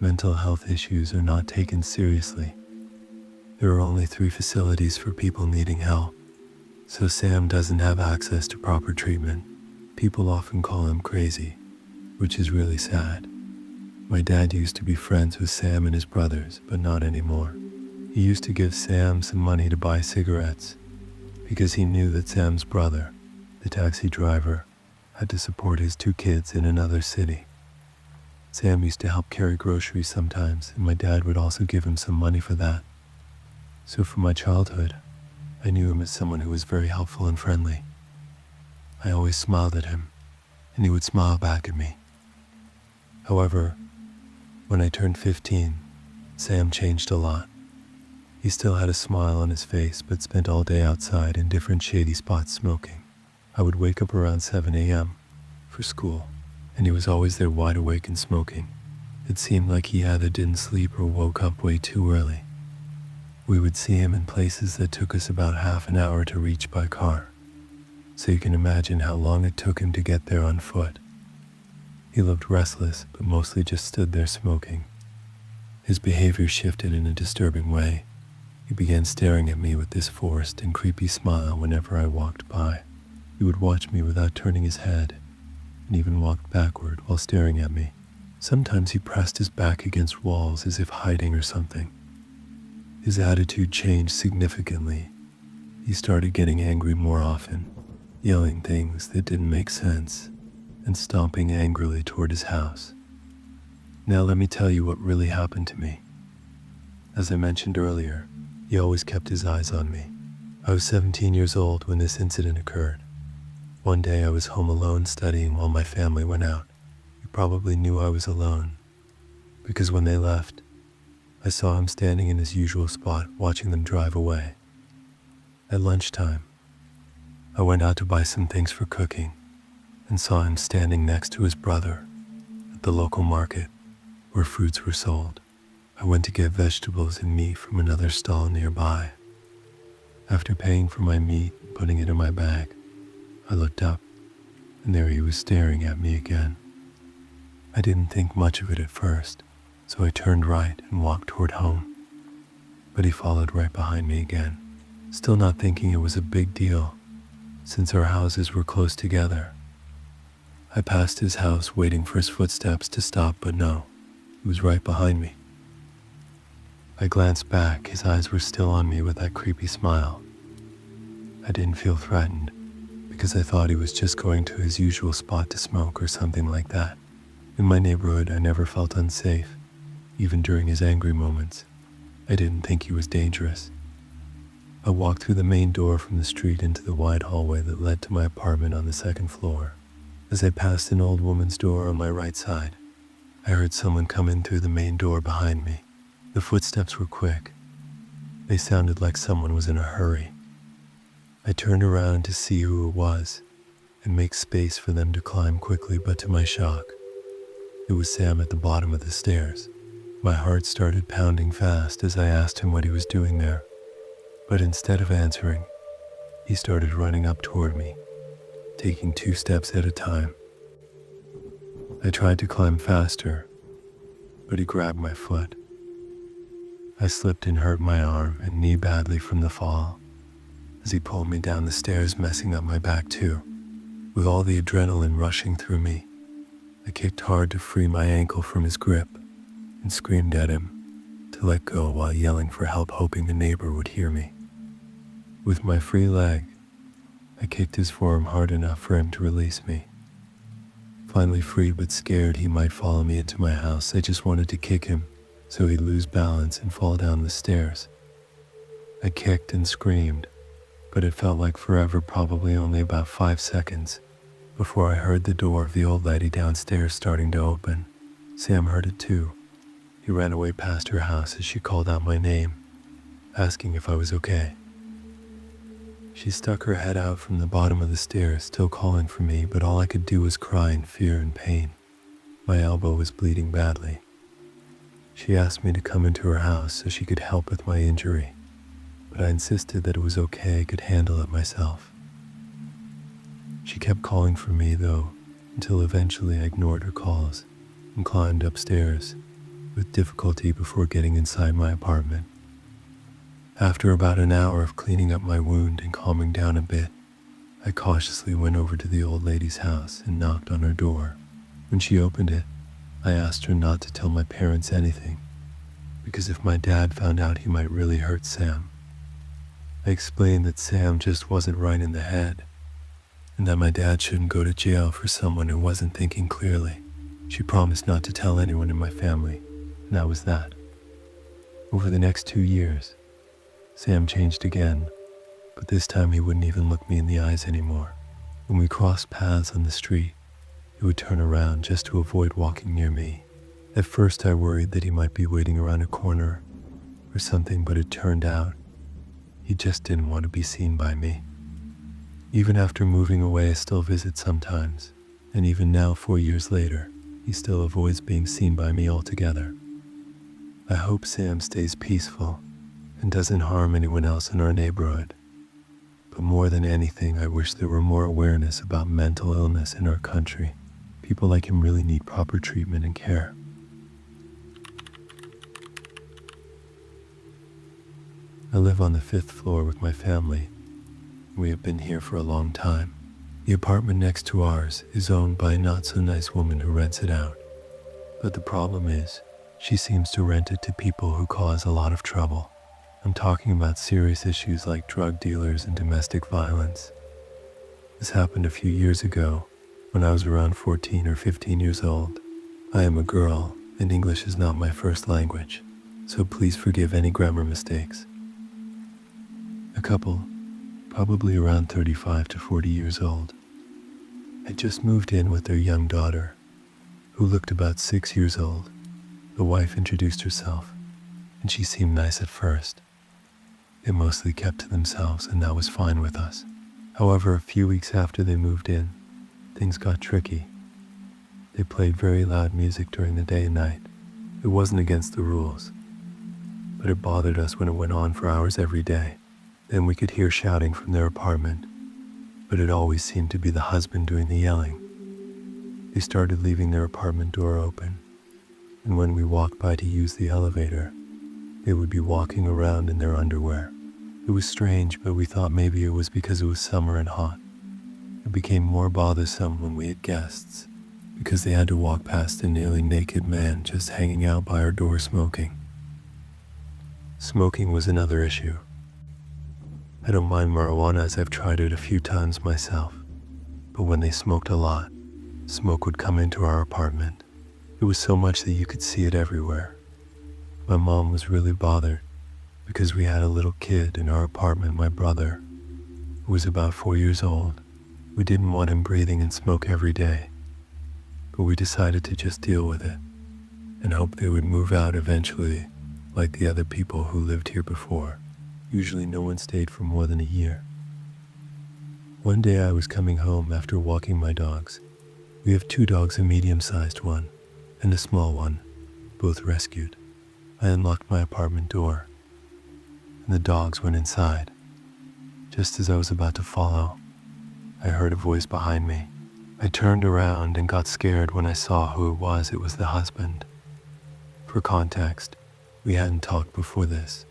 Speaker 1: mental health issues are not taken seriously. There are only 3 facilities for people needing help, So Sam doesn't have access to proper treatment. People often call him crazy, which is really sad. My dad used to be friends with Sam and his brothers, but not anymore. He used to give Sam some money to buy cigarettes because he knew that Sam's brother, the taxi driver, had to support his 2 kids in another city. Sam used to help carry groceries sometimes, and my dad would also give him some money for that. So from my childhood, I knew him as someone who was very helpful and friendly. I always smiled at him, and he would smile back at me. However, when I turned 15, Sam changed a lot. He still had a smile on his face, but spent all day outside in different shady spots smoking. I would wake up around 7 a.m. for school, and he was always there wide awake and smoking. It seemed like he either didn't sleep or woke up way too early. We would see him in places that took us about half an hour to reach by car, so you can imagine how long it took him to get there on foot. He looked restless, but mostly just stood there smoking. His behavior shifted in a disturbing way. He began staring at me with this forced and creepy smile whenever I walked by. He would watch me without turning his head, and even walked backward while staring at me. Sometimes he pressed his back against walls as if hiding or something. His attitude changed significantly. He started getting angry more often, yelling things that didn't make sense, and stomping angrily toward his house. Now let me tell you what really happened to me. As I mentioned earlier, he always kept his eyes on me. I was 17 years old when this incident occurred. One day I was home alone studying while my family went out. He probably knew I was alone, because when they left, I saw him standing in his usual spot watching them drive away. At lunchtime, I went out to buy some things for cooking and saw him standing next to his brother at the local market where fruits were sold. I went to get vegetables and meat from another stall nearby. After paying for my meat and putting it in my bag, I looked up, and there he was staring at me again. I didn't think much of it at first, so I turned right and walked toward home. But he followed right behind me again, still not thinking it was a big deal, since our houses were close together. I passed his house waiting for his footsteps to stop, but no, he was right behind me. I glanced back, his eyes were still on me with that creepy smile. I didn't feel threatened, because I thought he was just going to his usual spot to smoke or something like that. In my neighborhood, I never felt unsafe, even during his angry moments. I didn't think he was dangerous. I walked through the main door from the street into the wide hallway that led to my apartment on the 2nd floor. As I passed an old woman's door on my right side, I heard someone come in through the main door behind me. The footsteps were quick. They sounded like someone was in a hurry. I turned around to see who it was and make space for them to climb quickly, but to my shock, it was Sam at the bottom of the stairs. My heart started pounding fast as I asked him what he was doing there, but instead of answering, he started running up toward me, taking 2 steps at a time. I tried to climb faster, but he grabbed my foot. I slipped and hurt my arm and knee badly from the fall as he pulled me down the stairs, messing up my back too. With all the adrenaline rushing through me, I kicked hard to free my ankle from his grip and screamed at him to let go while yelling for help, hoping the neighbor would hear me. With my free leg, I kicked his forearm hard enough for him to release me. Finally freed but scared he might follow me into my house, I just wanted to kick him so he'd lose balance and fall down the stairs. I kicked and screamed, but it felt like forever, probably only about 5 seconds, before I heard the door of the old lady downstairs starting to open. Sam heard it too. He ran away past her house as she called out my name, asking if I was okay. She stuck her head out from the bottom of the stairs, still calling for me, but all I could do was cry in fear and pain. My elbow was bleeding badly. She asked me to come into her house so she could help with my injury, but I insisted that it was okay, I could handle it myself. She kept calling for me though, until eventually I ignored her calls and climbed upstairs with difficulty before getting inside my apartment. After about an hour of cleaning up my wound and calming down a bit, I cautiously went over to the old lady's house and knocked on her door. When she opened it, I asked her not to tell my parents anything, because if my dad found out, he might really hurt Sam. I explained that Sam just wasn't right in the head, and that my dad shouldn't go to jail for someone who wasn't thinking clearly. She promised not to tell anyone in my family, and that was that. Over the next 2 years, Sam changed again, but this time he wouldn't even look me in the eyes anymore. When we crossed paths on the street, he would turn around just to avoid walking near me. At first I worried that he might be waiting around a corner or something, but it turned out he just didn't want to be seen by me. Even after moving away, I still visit sometimes, and even now, 4 years later, he still avoids being seen by me altogether. I hope Sam stays peaceful and doesn't harm anyone else in our neighborhood. But more than anything, I wish there were more awareness about mental illness in our country. People like him really need proper treatment and care. I live on the 5th floor with my family. We have been here for a long time. The apartment next to ours is owned by a not-so-nice woman who rents it out. But the problem is, she seems to rent it to people who cause a lot of trouble. I'm talking about serious issues like drug dealers and domestic violence. This happened a few years ago, when I was around 14 or 15 years old. I am a girl, and English is not my first language, so please forgive any grammar mistakes. A couple, probably around 35 to 40 years old, had just moved in with their young daughter, who looked about 6 years old. The wife introduced herself, and she seemed nice at first. They mostly kept to themselves, and that was fine with us. However, a few weeks after they moved in, things got tricky. They played very loud music during the day and night. It wasn't against the rules, but it bothered us when it went on for hours every day. Then we could hear shouting from their apartment, but it always seemed to be the husband doing the yelling. They started leaving their apartment door open, and when we walked by to use the elevator, they would be walking around in their underwear. It was strange, but we thought maybe it was because it was summer and hot. It became more bothersome when we had guests, because they had to walk past a nearly naked man just hanging out by our door smoking. Smoking was another issue. I don't mind marijuana, as I've tried it a few times myself, but when they smoked a lot, smoke would come into our apartment. It was so much that you could see it everywhere. My mom was really bothered because we had a little kid in our apartment, my brother, who was about 4 years old. We didn't want him breathing in smoke every day, but we decided to just deal with it and hope they would move out eventually, like the other people who lived here before. Usually no one stayed for more than a year. One day I was coming home after walking my dogs. We have 2 dogs, a medium-sized one and a small one, both rescued. I unlocked my apartment door, and the dogs went inside. Just as I was about to follow, I heard a voice behind me. I turned around and got scared when I saw who it was. It was the husband. For context, we hadn't talked before this.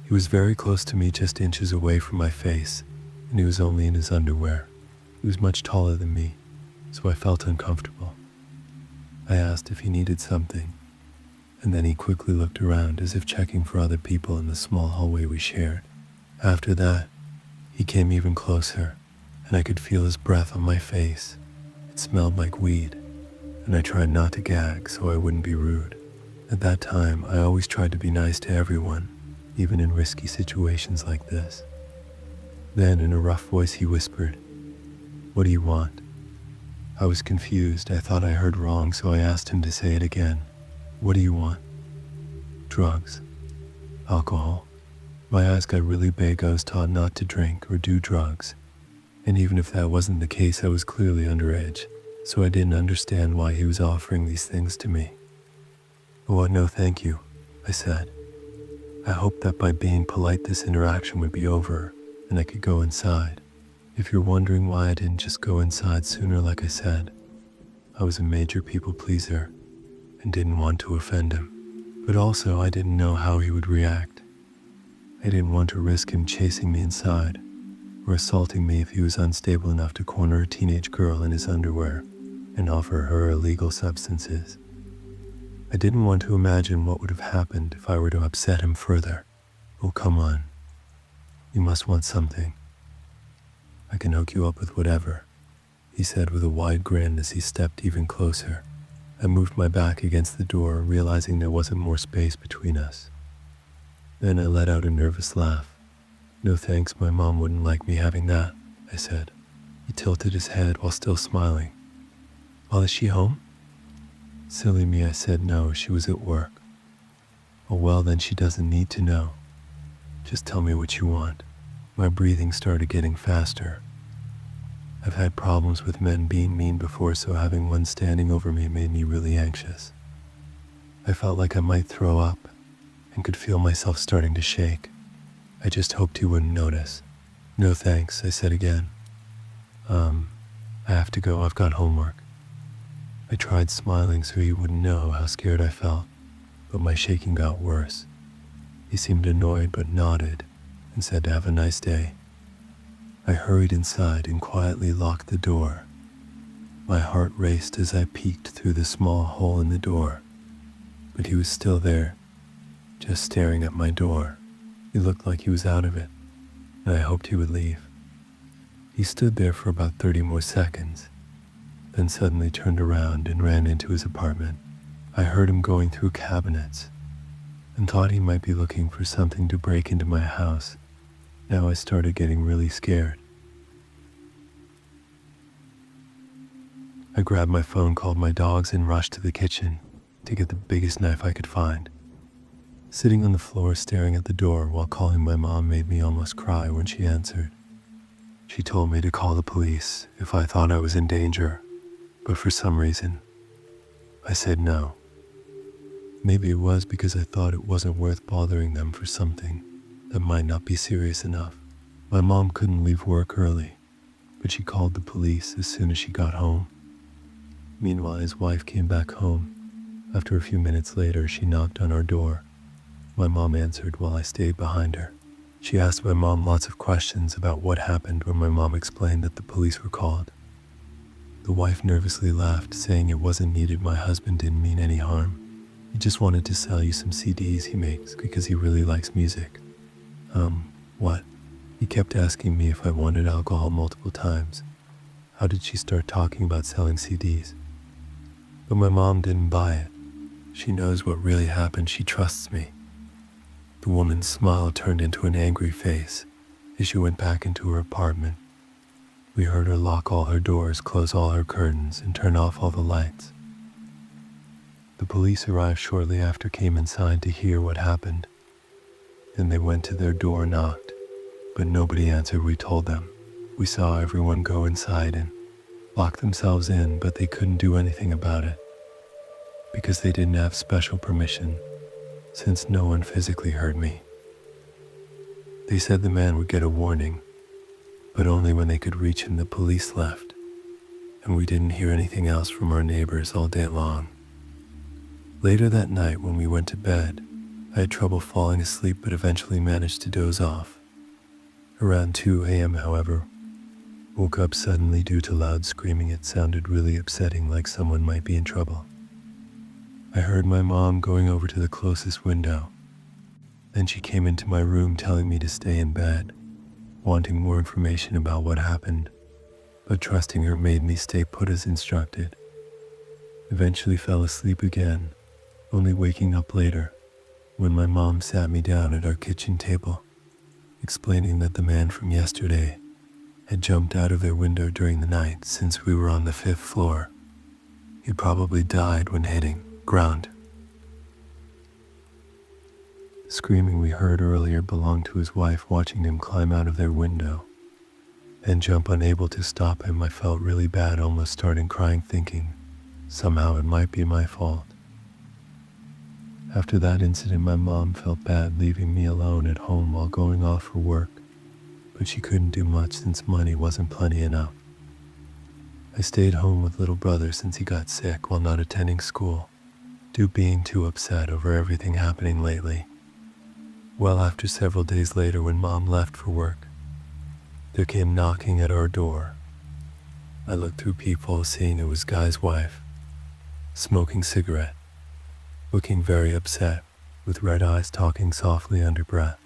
Speaker 1: He was very close to me, just inches away from my face, and he was only in his underwear. He was much taller than me, so I felt uncomfortable. I asked if he needed something, and then he quickly looked around as if checking for other people in the small hallway we shared. After that, he came even closer, and I could feel his breath on my face. It smelled like weed, and I tried not to gag so I wouldn't be rude. At that time, I always tried to be nice to everyone, even in risky situations like this. Then, in a rough voice, he whispered, "What do you want?" I was confused. I thought I heard wrong, so I asked him to say it again. "What do you want?" "Drugs. Alcohol." My eyes got really big. I was taught not to drink or do drugs, and even if that wasn't the case, I was clearly underage, so I didn't understand why he was offering these things to me. "Oh, no thank you," I said. I hoped that by being polite this interaction would be over and I could go inside. If you're wondering why I didn't just go inside sooner, like I said, I was a major people pleaser and didn't want to offend him. But also I didn't know how he would react. I didn't want to risk him chasing me inside or assaulting me if he was unstable enough to corner a teenage girl in his underwear and offer her illegal substances. I didn't want to imagine what would have happened if I were to upset him further. Oh, come on. You must want something. I can hook you up with whatever, he said with a wide grin as he stepped even closer. I moved my back against the door, realizing there wasn't more space between us. Then I let out a nervous laugh. No thanks, my mom wouldn't like me having that, I said. He tilted his head while still smiling. Well, is she home? Silly me, I said no, she was at work. Oh well, then she doesn't need to know. Just tell me what you want. My breathing started getting faster. I've had problems with men being mean before, so having one standing over me made me really anxious. I felt like I might throw up and could feel myself starting to shake. I just hoped he wouldn't notice. No thanks, I said again. I have to go, I've got homework. I tried smiling so he wouldn't know how scared I felt, but my shaking got worse. He seemed annoyed but nodded and said to have a nice day. I hurried inside and quietly locked the door. My heart raced as I peeked through the small hole in the door, but he was still there, just staring at my door. He looked like he was out of it, and I hoped he would leave. He stood there for about 30 more seconds, then suddenly turned around and ran into his apartment. I heard him going through cabinets and thought he might be looking for something to break into my house. Now I started getting really scared. I grabbed my phone, called my dogs, and rushed to the kitchen to get the biggest knife I could find. Sitting on the floor staring at the door while calling my mom made me almost cry when she answered. She told me to call the police if I thought I was in danger, but for some reason, I said no. Maybe it was because I thought it wasn't worth bothering them for something that might not be serious enough. My mom couldn't leave work early, but she called the police as soon as she got home. Meanwhile, his wife came back home. After a few minutes later, she knocked on our door. My mom answered while I stayed behind her. She asked my mom lots of questions about what happened when my mom explained that the police were called. The wife nervously laughed, saying it wasn't needed. My husband didn't mean any harm. He just wanted to sell you some CDs he makes because he really likes music. What? He kept asking me if I wanted alcohol multiple times. How did she start talking about selling CDs? But my mom didn't buy it. She knows what really happened. She trusts me. The woman's smile turned into an angry face as she went back into her apartment. We heard her lock all her doors, close all her curtains, and turn off all the lights. The police arrived shortly after, came inside to hear what happened. Then they went to their door, knocked, but nobody answered. We told them. We saw everyone go inside and lock themselves in, but they couldn't do anything about it because they didn't have special permission, since no one physically hurt me. They said the man would get a warning, but only when they could reach him. The police left, and we didn't hear anything else from our neighbors all day long. Later that night, when we went to bed, I had trouble falling asleep but eventually managed to doze off. Around 2 a.m., however, woke up suddenly due to loud screaming. It sounded really upsetting, like someone might be in trouble. I heard my mom going over to the closest window. Then she came into my room telling me to stay in bed, wanting more information about what happened, but trusting her made me stay put as instructed. Eventually fell asleep again, only waking up later when my mom sat me down at our kitchen table, explaining that the man from yesterday had jumped out of their window during the night. Since we were on the 5th floor, he probably died when hitting ground. The screaming we heard earlier belonged to his wife watching him climb out of their window and jump, unable to stop him. I felt really bad, almost starting crying, thinking somehow it might be my fault. After that incident, my mom felt bad leaving me alone at home while going off for work, but she couldn't do much since money wasn't plenty enough. I stayed home with little brother since he got sick while not attending school, due being too upset over everything happening lately. Well, after several days later, when Mom left for work, there came knocking at our door. I looked through peephole, seeing it was Guy's wife, smoking cigarette, looking very upset, with red eyes, talking softly under breath.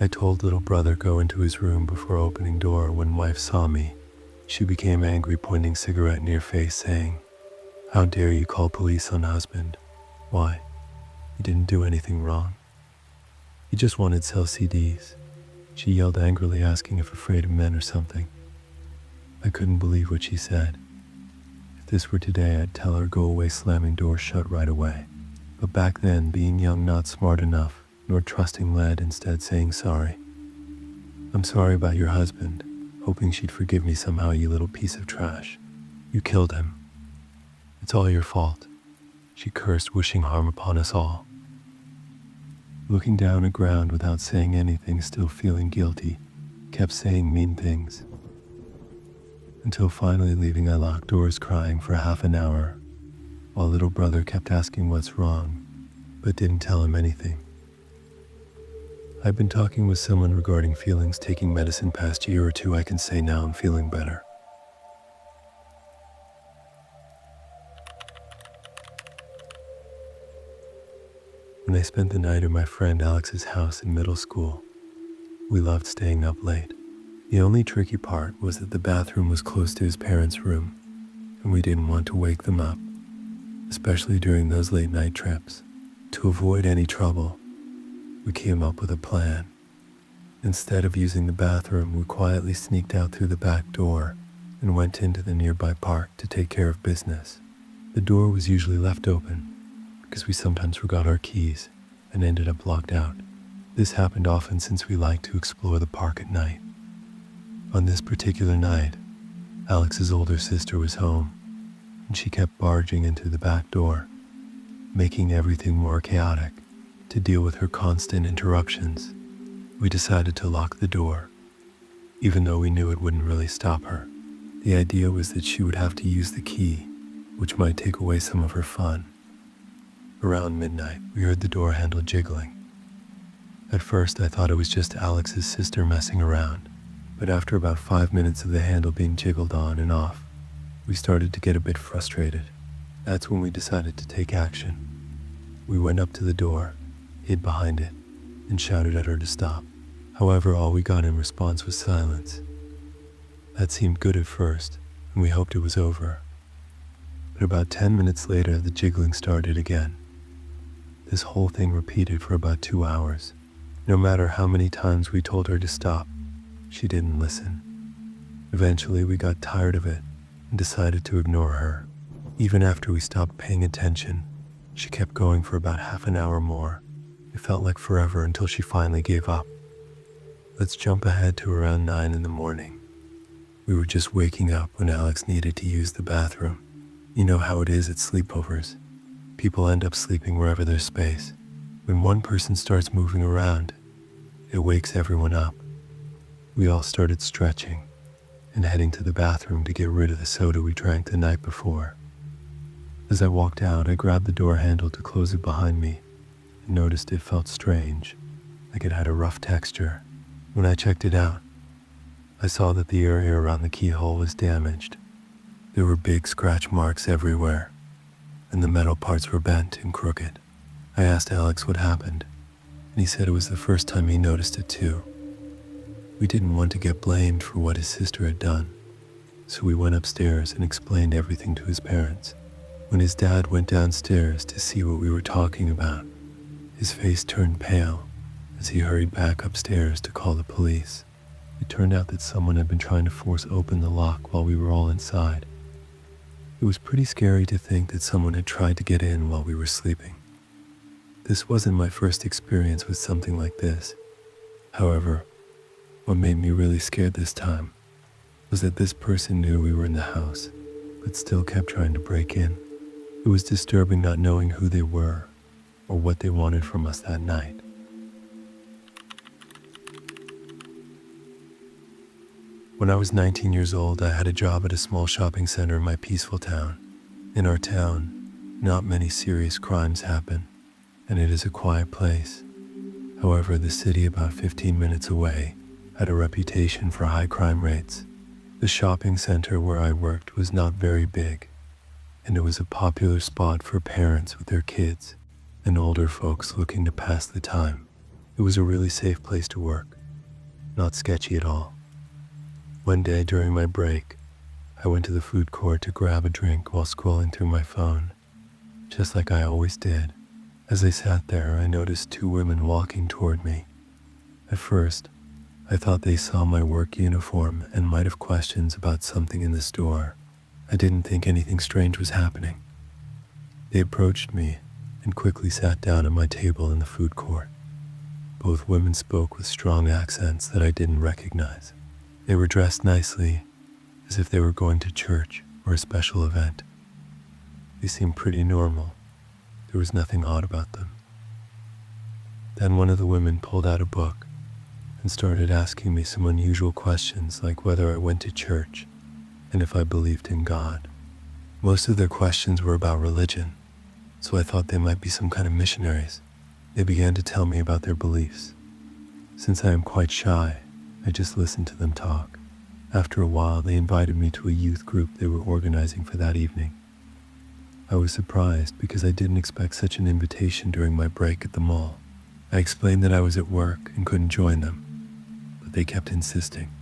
Speaker 1: I told little brother go into his room before opening door. When wife saw me, she became angry, pointing cigarette near face, saying, "How dare you call police on husband? Why? He didn't do anything wrong. He just wanted to sell CDs." She yelled angrily, asking if afraid of men or something. I couldn't believe what she said. If this were today, I'd tell her go away, slamming doors shut right away. But back then, being young, not smart enough, nor trusting, led instead saying sorry. "I'm sorry about your husband," hoping she'd forgive me somehow. "You little piece of trash. You killed him. It's all your fault," she cursed, wishing harm upon us all. Looking down at ground without saying anything, still feeling guilty, kept saying mean things. Until finally leaving, I locked doors, crying for half an hour, while little brother kept asking what's wrong, but didn't tell him anything. I've been talking with someone regarding feelings, taking medicine past year or two. I can say now I'm feeling better. When I spent the night at my friend Alex's house in middle school, we loved staying up late. The only tricky part was that the bathroom was close to his parents' room, and we didn't want to wake them up, especially during those late night trips. To avoid any trouble, we came up with a plan. Instead of using the bathroom, we quietly sneaked out through the back door and went into the nearby park to take care of business. The door was usually left open because we sometimes forgot our keys and ended up locked out. This happened often since we liked to explore the park at night. On this particular night, Alex's older sister was home, and she kept barging into the back door, making everything more chaotic. To deal with her constant interruptions, we decided to lock the door, even though we knew it wouldn't really stop her. The idea was that she would have to use the key, which might take away some of her fun. Around midnight, we heard the door handle jiggling. At first, I thought it was just Alex's sister messing around, but after about 5 minutes of the handle being jiggled on and off, we started to get a bit frustrated. That's when we decided to take action. We went up to the door, hid behind it, and shouted at her to stop. However, all we got in response was silence. That seemed good at first, and we hoped it was over. But about 10 minutes later, the jiggling started again. This whole thing repeated for about 2 hours. No matter how many times we told her to stop, she didn't listen. Eventually, we got tired of it and decided to ignore her. Even after we stopped paying attention, she kept going for about half an hour more. It felt like forever until she finally gave up. Let's jump ahead to around 9 in the morning. We were just waking up when Alex needed to use the bathroom. You know how it is at sleepovers. People end up sleeping wherever there's space. When one person starts moving around, it wakes everyone up. We all started stretching and heading to the bathroom to get rid of the soda we drank the night before. As I walked out, I grabbed the door handle to close it behind me and noticed it felt strange, like it had a rough texture. When I checked it out, I saw that the area around the keyhole was damaged. There were big scratch marks everywhere, and the metal parts were bent and crooked. I asked Alex what happened, and he said it was the first time he noticed it too. We didn't want to get blamed for what his sister had done, so we went upstairs and explained everything to his parents. When his dad went downstairs to see what we were talking about, his face turned pale as he hurried back upstairs to call the police. It turned out that someone had been trying to force open the lock while we were all inside. It was pretty scary to think that someone had tried to get in while we were sleeping. This wasn't my first experience with something like this. However, what made me really scared this time was that this person knew we were in the house, but still kept trying to break in. It was disturbing not knowing who they were or what they wanted from us that night. When I was 19 years old, I had a job at a small shopping center in my peaceful town. In our town, not many serious crimes happen, and it is a quiet place. However, the city about 15 minutes away had a reputation for high crime rates. The shopping center where I worked was not very big, and it was a popular spot for parents with their kids and older folks looking to pass the time. It was a really safe place to work, not sketchy at all. One day during my break, I went to the food court to grab a drink while scrolling through my phone, just like I always did. As I sat there, I noticed two women walking toward me. At first, I thought they saw my work uniform and might have questions about something in the store. I didn't think anything strange was happening. They approached me and quickly sat down at my table in the food court. Both women spoke with strong accents that I didn't recognize. They were dressed nicely, as if they were going to church or a special event. They seemed pretty normal. There was nothing odd about them. Then one of the women pulled out a book and started asking me some unusual questions, like whether I went to church and if I believed in God. Most of their questions were about religion, so I thought they might be some kind of missionaries. They began to tell me about their beliefs. Since I am quite shy, I just listened to them talk. After a while, they invited me to a youth group they were organizing for that evening. I was surprised because I didn't expect such an invitation during my break at the mall. I explained that I was at work and couldn't join them, but they kept insisting.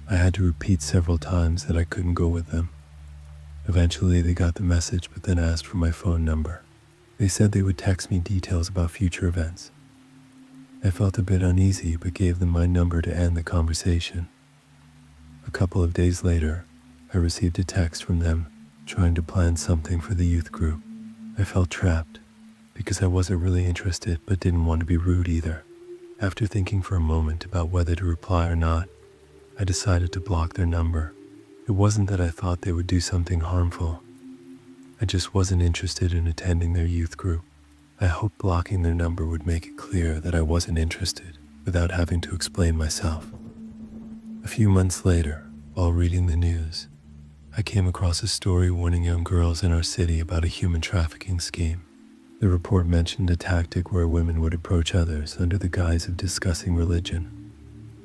Speaker 1: I had to repeat several times that I couldn't go with them. Eventually, they got the message, but then asked for my phone number. They said they would text me details about future events. I felt a bit uneasy, but gave them my number to end the conversation. A couple of days later, I received a text from them trying to plan something for the youth group. I felt trapped because I wasn't really interested but didn't want to be rude either. After thinking for a moment about whether to reply or not, I decided to block their number. It wasn't that I thought they would do something harmful. I just wasn't interested in attending their youth group. I hoped blocking their number would make it clear that I wasn't interested without having to explain myself. A few months later, while reading the news, I came across a story warning young girls in our city about a human trafficking scheme. The report mentioned a tactic where women would approach others under the guise of discussing religion,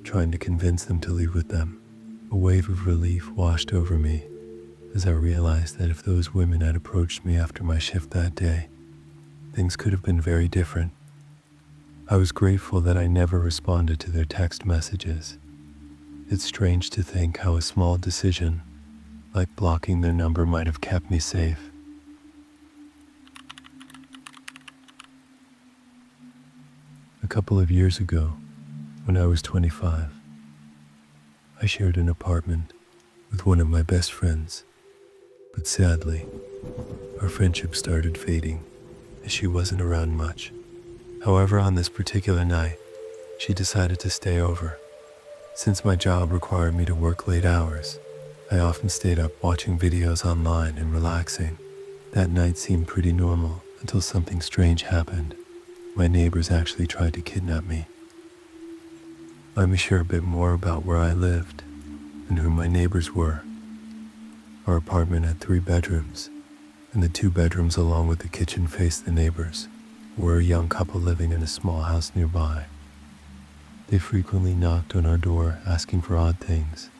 Speaker 1: trying to convince them to leave with them. A wave of relief washed over me as I realized that if those women had approached me after my shift that day, things could have been very different. I was grateful that I never responded to their text messages. It's strange to think how a small decision, like blocking their number, might have kept me safe. A couple of years ago, when I was 25, I shared an apartment with one of my best friends, but sadly, our friendship started fading as she wasn't around much. However, on this particular night, she decided to stay over. Since my job required me to work late hours, I often stayed up watching videos online and relaxing. That night seemed pretty normal until something strange happened. My neighbors actually tried to kidnap me. Let me share a bit more about where I lived and who my neighbors were. Our apartment had 3 bedrooms, and the 2 bedrooms along with the kitchen faced the neighbors. Were a young couple living in a small house nearby. They frequently knocked on our door asking for odd things.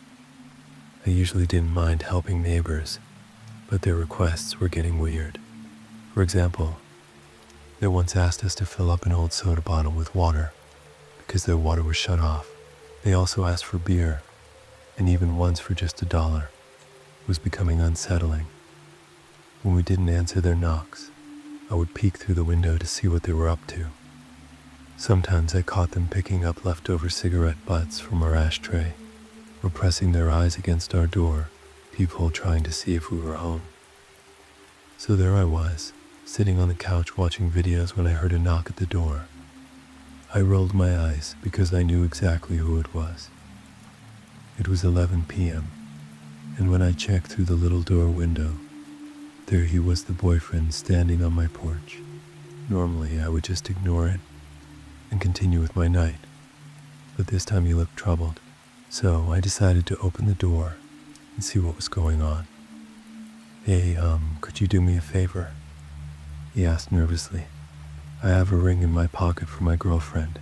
Speaker 1: I usually didn't mind helping neighbors, but their requests were getting weird. For example, they once asked us to fill up an old soda bottle with water because their water was shut off. They also asked for beer, and even once for just $1. It was becoming unsettling. When we didn't answer their knocks, I would peek through the window to see what they were up to. Sometimes I caught them picking up leftover cigarette butts from our ashtray, or pressing their eyes against our door, peephole trying to see if we were home. So there I was, sitting on the couch watching videos when I heard a knock at the door. I rolled my eyes because I knew exactly who it was. It was 11 p.m., and when I checked through the little door window, there he was, the boyfriend, standing on my porch. Normally, I would just ignore it and continue with my night, but this time he looked troubled, so I decided to open the door and see what was going on. "Hey, could you do me a favor?" he asked nervously. "I have a ring in my pocket for my girlfriend,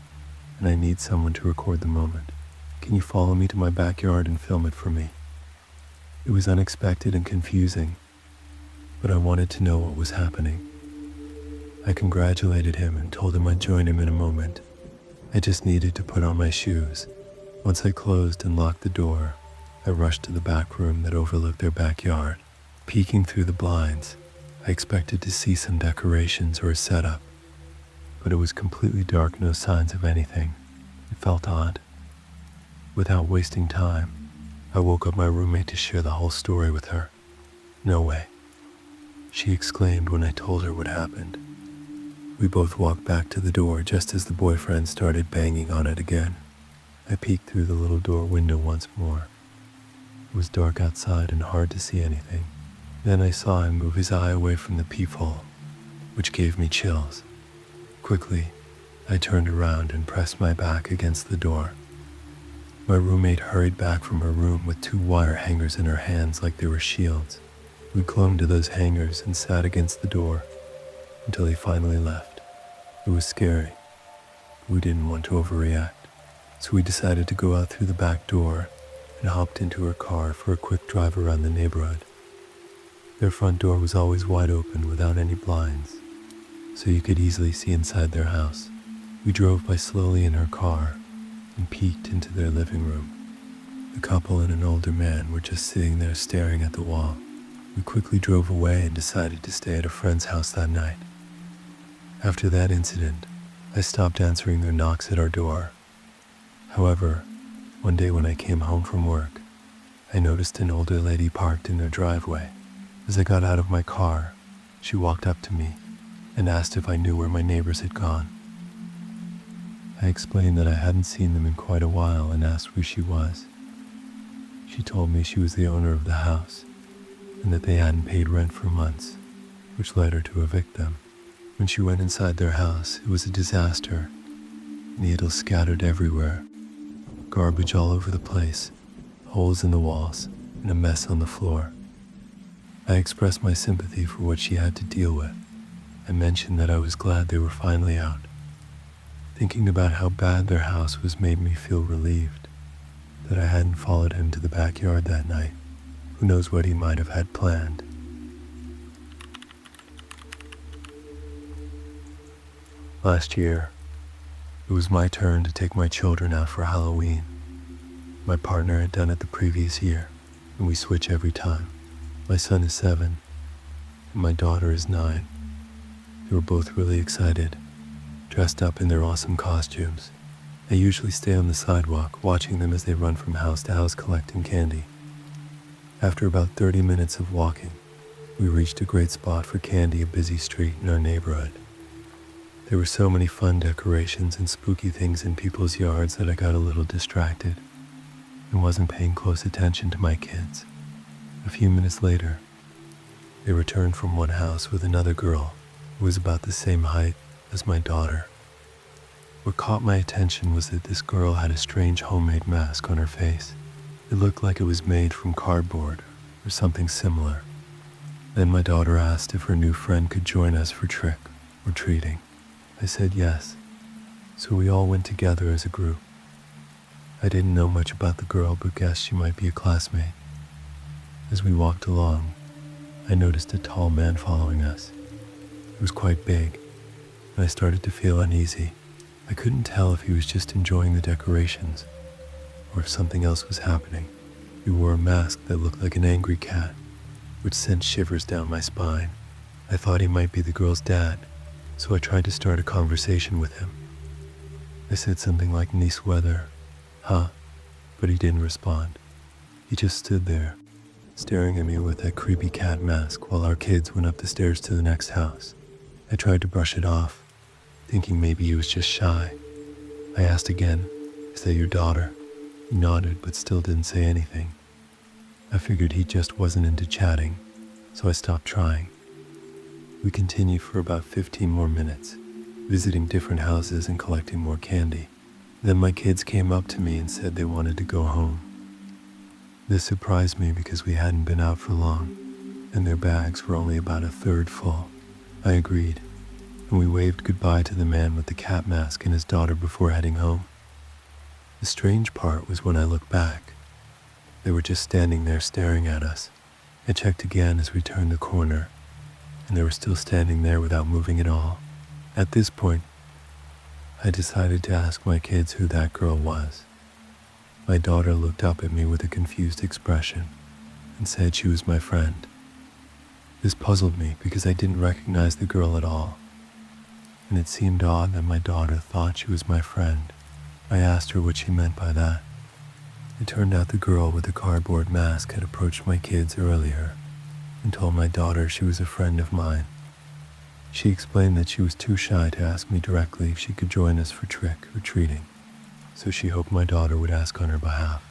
Speaker 1: and I need someone to record the moment. Can you follow me to my backyard and film it for me?" It was unexpected and confusing, but I wanted to know what was happening. I congratulated him and told him I'd join him in a moment. I just needed to put on my shoes. Once I closed and locked the door, I rushed to the back room that overlooked their backyard. Peeking through the blinds, I expected to see some decorations or a setup, but it was completely dark, no signs of anything. It felt odd. Without wasting time, I woke up my roommate to share the whole story with her. "No way," she exclaimed when I told her what happened. We both walked back to the door just as the boyfriend started banging on it again. I peeked through the little door window once more. It was dark outside and hard to see anything. Then I saw him move his eye away from the peephole, which gave me chills. Quickly, I turned around and pressed my back against the door. My roommate hurried back from her room with 2 wire hangers in her hands like they were shields. We clung to those hangers and sat against the door until he finally left. It was scary. We didn't want to overreact, so we decided to go out through the back door and hopped into her car for a quick drive around the neighborhood. Their front door was always wide open without any blinds, so you could easily see inside their house. We drove by slowly in her car and peeked into their living room. The couple and an older man were just sitting there staring at the wall. We quickly drove away and decided to stay at a friend's house that night. After that incident, I stopped answering their knocks at our door. However, one day when I came home from work, I noticed an older lady parked in their driveway. As I got out of my car, she walked up to me and asked if I knew where my neighbors had gone. I explained that I hadn't seen them in quite a while and asked who she was. She told me she was the owner of the house and that they hadn't paid rent for months, which led her to evict them. When she went inside their house, it was a disaster. Needles scattered everywhere, garbage all over the place, holes in the walls, and a mess on the floor. I expressed my sympathy for what she had to deal with. I mentioned that I was glad they were finally out. Thinking about how bad their house was made me feel relieved that I hadn't followed him to the backyard that night. Who knows what he might have had planned. Last year, it was my turn to take my children out for Halloween. My partner had done it the previous year, and we switch every time. My son is 7, and my daughter is 9. They were both really excited, dressed up in their awesome costumes. I usually stay on the sidewalk, watching them as they run from house to house collecting candy. After about 30 minutes of walking, we reached a great spot for candy, a busy street in our neighborhood. There were so many fun decorations and spooky things in people's yards that I got a little distracted and wasn't paying close attention to my kids. A few minutes later, they returned from one house with another girl who was about the same height as my daughter. What caught my attention was that this girl had a strange homemade mask on her face. It looked like it was made from cardboard or something similar. Then my daughter asked if her new friend could join us for trick or treating. I said yes, so we all went together as a group. I didn't know much about the girl, but guessed she might be a classmate. As we walked along, I noticed a tall man following us. He was quite big, and I started to feel uneasy. I couldn't tell if he was just enjoying the decorations or if something else was happening. He wore a mask that looked like an angry cat, which sent shivers down my spine. I thought he might be the girl's dad, so I tried to start a conversation with him. I said something like "nice weather, huh?" But he didn't respond. He just stood there, staring at me with that creepy cat mask while our kids went up the stairs to the next house. I tried to brush it off, thinking maybe he was just shy. I asked again, "Is that your daughter?" He nodded but still didn't say anything. I figured he just wasn't into chatting, so I stopped trying. We continued for about 15 more minutes, visiting different houses and collecting more candy. Then my kids came up to me and said they wanted to go home. This surprised me because we hadn't been out for long, and their bags were only about a third full. I agreed, and we waved goodbye to the man with the cat mask and his daughter before heading home. The strange part was when I looked back, they were just standing there staring at us. I checked again as we turned the corner, and they were still standing there without moving at all. At this point, I decided to ask my kids who that girl was. My daughter looked up at me with a confused expression and said she was my friend. This puzzled me because I didn't recognize the girl at all, and it seemed odd that my daughter thought she was my friend. I asked her what she meant by that. It turned out the girl with the cardboard mask had approached my kids earlier and told my daughter she was a friend of mine. She explained that she was too shy to ask me directly if she could join us for trick or treating, so she hoped my daughter would ask on her behalf.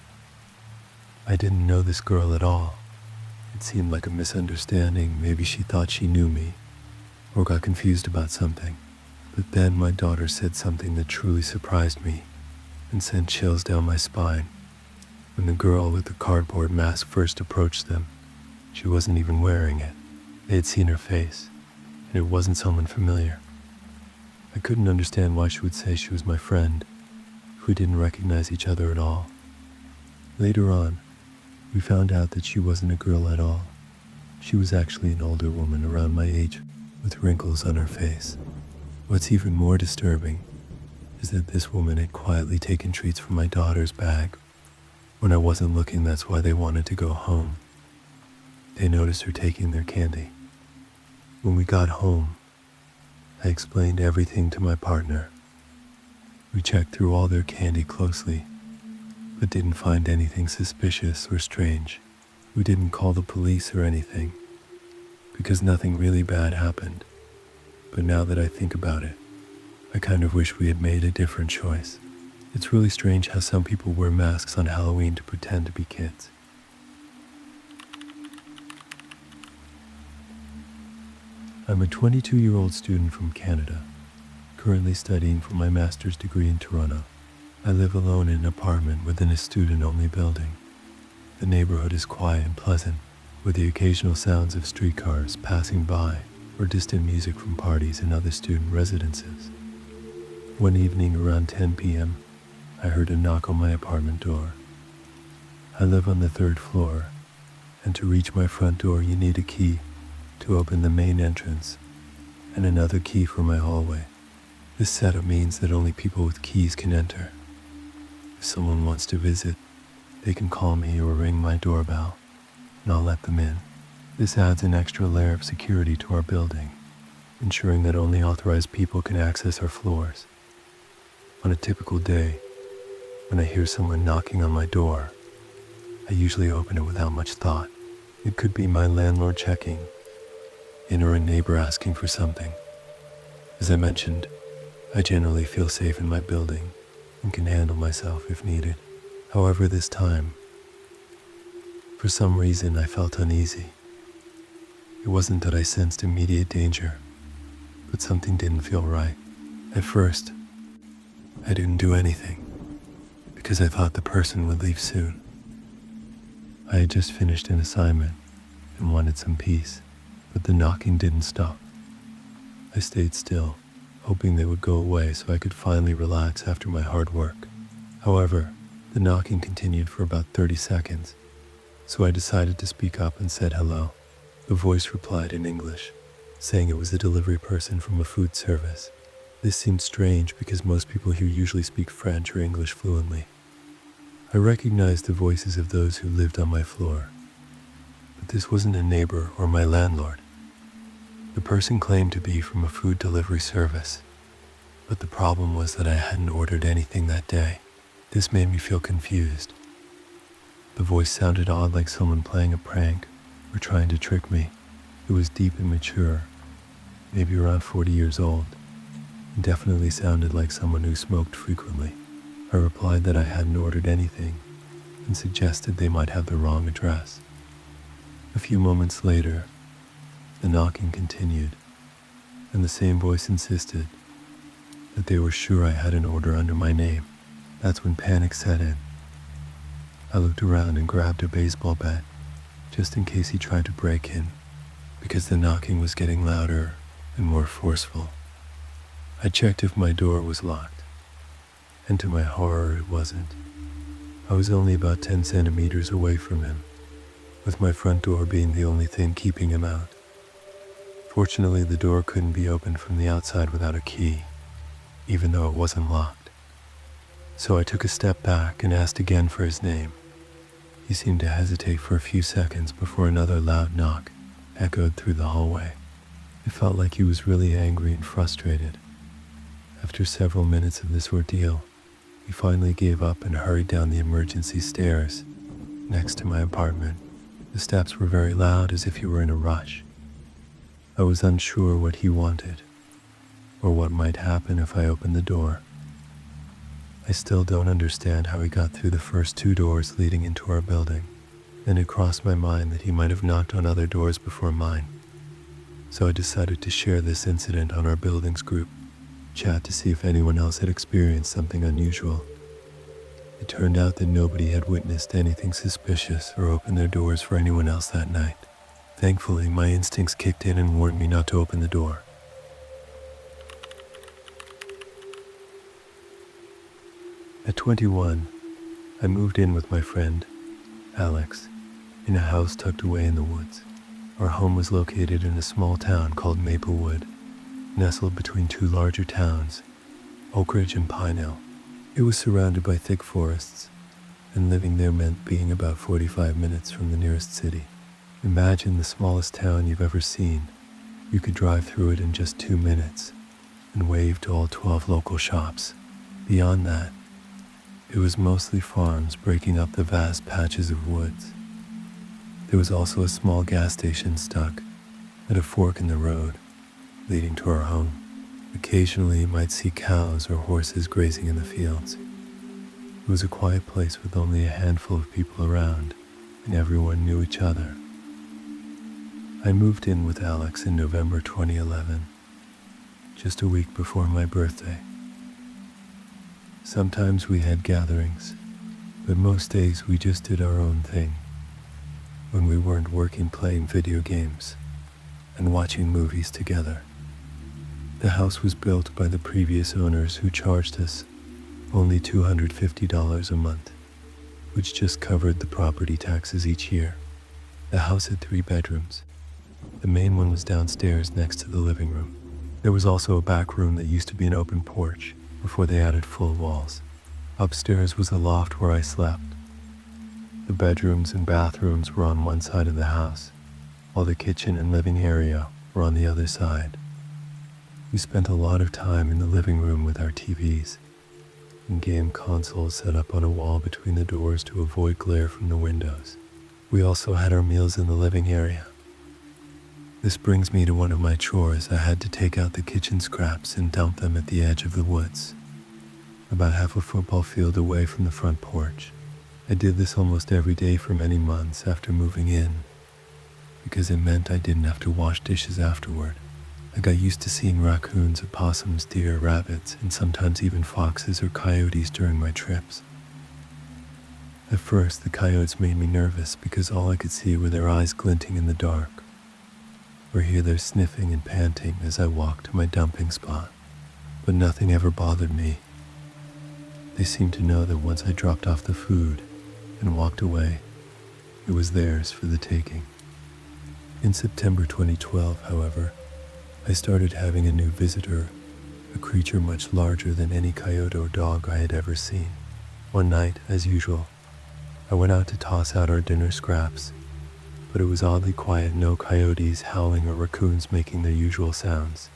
Speaker 1: I didn't know this girl at all. It seemed like a misunderstanding. Maybe she thought she knew me or got confused about something. But then my daughter said something that truly surprised me and sent chills down my spine. When the girl with the cardboard mask first approached them, she wasn't even wearing it. They had seen her face, and it wasn't someone familiar. I couldn't understand why she would say she was my friend if we didn't recognize each other at all. Later on, we found out that she wasn't a girl at all. She was actually an older woman around my age with wrinkles on her face. What's even more disturbing is that this woman had quietly taken treats from my daughter's bag. When I wasn't looking, that's why they wanted to go home. They noticed her taking their candy. When we got home, I explained everything to my partner. We checked through all their candy closely, but didn't find anything suspicious or strange. We didn't call the police or anything, because nothing really bad happened. But now that I think about it, I kind of wish we had made a different choice. It's really strange how some people wear masks on Halloween to pretend to be kids. I'm a 22-year-old student from Canada, currently studying for my master's degree in Toronto. I live alone in an apartment within a student-only building. The neighborhood is quiet and pleasant, with the occasional sounds of streetcars passing by or distant music from parties and other student residences. One evening around 10 p.m., I heard a knock on my apartment door. I live on the 3rd floor, and to reach my front door you need a key to open the main entrance and another key for my hallway. This setup means that only people with keys can enter. If someone wants to visit, they can call me or ring my doorbell, and I'll let them in. This adds an extra layer of security to our building, ensuring that only authorized people can access our floors. On a typical day, when I hear someone knocking on my door, I usually open it without much thought. It could be my landlord checking in or a neighbor asking for something. As I mentioned, I generally feel safe in my building and can handle myself if needed. However, this time, for some reason, I felt uneasy. It wasn't that I sensed immediate danger, but something didn't feel right. At first, I didn't do anything because I thought the person would leave soon. I had just finished an assignment and wanted some peace, but the knocking didn't stop. I stayed still, hoping they would go away so I could finally relax after my hard work. However, the knocking continued for about 30 seconds, so I decided to speak up and said hello. The voice replied in English, saying it was a delivery person from a food service. This seemed strange because most people here usually speak French or English fluently. I recognized the voices of those who lived on my floor, but this wasn't a neighbor or my landlord. The person claimed to be from a food delivery service, but the problem was that I hadn't ordered anything that day. This made me feel confused. The voice sounded odd, like someone playing a prank or trying to trick me. It was deep and mature, maybe around 40 years old, and definitely sounded like someone who smoked frequently. I replied that I hadn't ordered anything and suggested they might have the wrong address. A few moments later, the knocking continued, and the same voice insisted that they were sure I had an order under my name. That's when panic set in. I looked around and grabbed a baseball bat, just in case he tried to break in, because the knocking was getting louder and more forceful. I checked if my door was locked, and to my horror it wasn't. I was only about 10 centimeters away from him, with my front door being the only thing keeping him out. Fortunately, the door couldn't be opened from the outside without a key, even though it wasn't locked. So I took a step back and asked again for his name. He seemed to hesitate for a few seconds before another loud knock echoed through the hallway. It felt like he was really angry and frustrated. After several minutes of this ordeal, he finally gave up and hurried down the emergency stairs next to my apartment. The steps were very loud, as if he were in a rush. I was unsure what he wanted, or what might happen if I opened the door. I still don't understand how he got through the first 2 doors leading into our building, and it crossed my mind that he might have knocked on other doors before mine. So I decided to share this incident on our building's group chat to see if anyone else had experienced something unusual. It turned out that nobody had witnessed anything suspicious or opened their doors for anyone else that night. Thankfully, my instincts kicked in and warned me not to open the door. At 21, I moved in with my friend, Alex, in a house tucked away in the woods. Our home was located in a small town called Maplewood, nestled between 2 larger towns, Oak Ridge and Pine Hill. It was surrounded by thick forests, and living there meant being about 45 minutes from the nearest city. Imagine the smallest town you've ever seen. You could drive through it in just 2 minutes and wave to all 12 local shops. Beyond that, it was mostly farms breaking up the vast patches of woods. There was also a small gas station stuck at a fork in the road leading to our home. Occasionally you might see cows or horses grazing in the fields. It was a quiet place with only a handful of people around, and everyone knew each other. I moved in with Alex in November 2011, just a week before my birthday. Sometimes we had gatherings, but most days we just did our own thing. When we weren't working, playing video games and watching movies together. The house was built by the previous owners, who charged us only $250 a month, which just covered the property taxes each year. The house had 3 bedrooms. The main one was downstairs next to the living room. There was also a back room that used to be an open porch before they added full walls. Upstairs was a loft where I slept. The bedrooms and bathrooms were on one side of the house, while the kitchen and living area were on the other side. We spent a lot of time in the living room with our TVs and game consoles set up on a wall between the doors to avoid glare from the windows. We also had our meals in the living area. This brings me to one of my chores. I had to take out the kitchen scraps and dump them at the edge of the woods, about half a football field away from the front porch. I did this almost every day for many months after moving in, because it meant I didn't have to wash dishes afterward. I got used to seeing raccoons, opossums, deer, rabbits, and sometimes even foxes or coyotes during my trips. At first, the coyotes made me nervous because all I could see were their eyes glinting in the dark, or hear their sniffing and panting as I walked to my dumping spot. But nothing ever bothered me. They seemed to know that once I dropped off the food and walked away, it was theirs for the taking. In September 2012, however, I started having a new visitor, a creature much larger than any coyote or dog I had ever seen. One night, as usual, I went out to toss out our dinner scraps, but it was oddly quiet, no coyotes howling or raccoons making their usual sounds.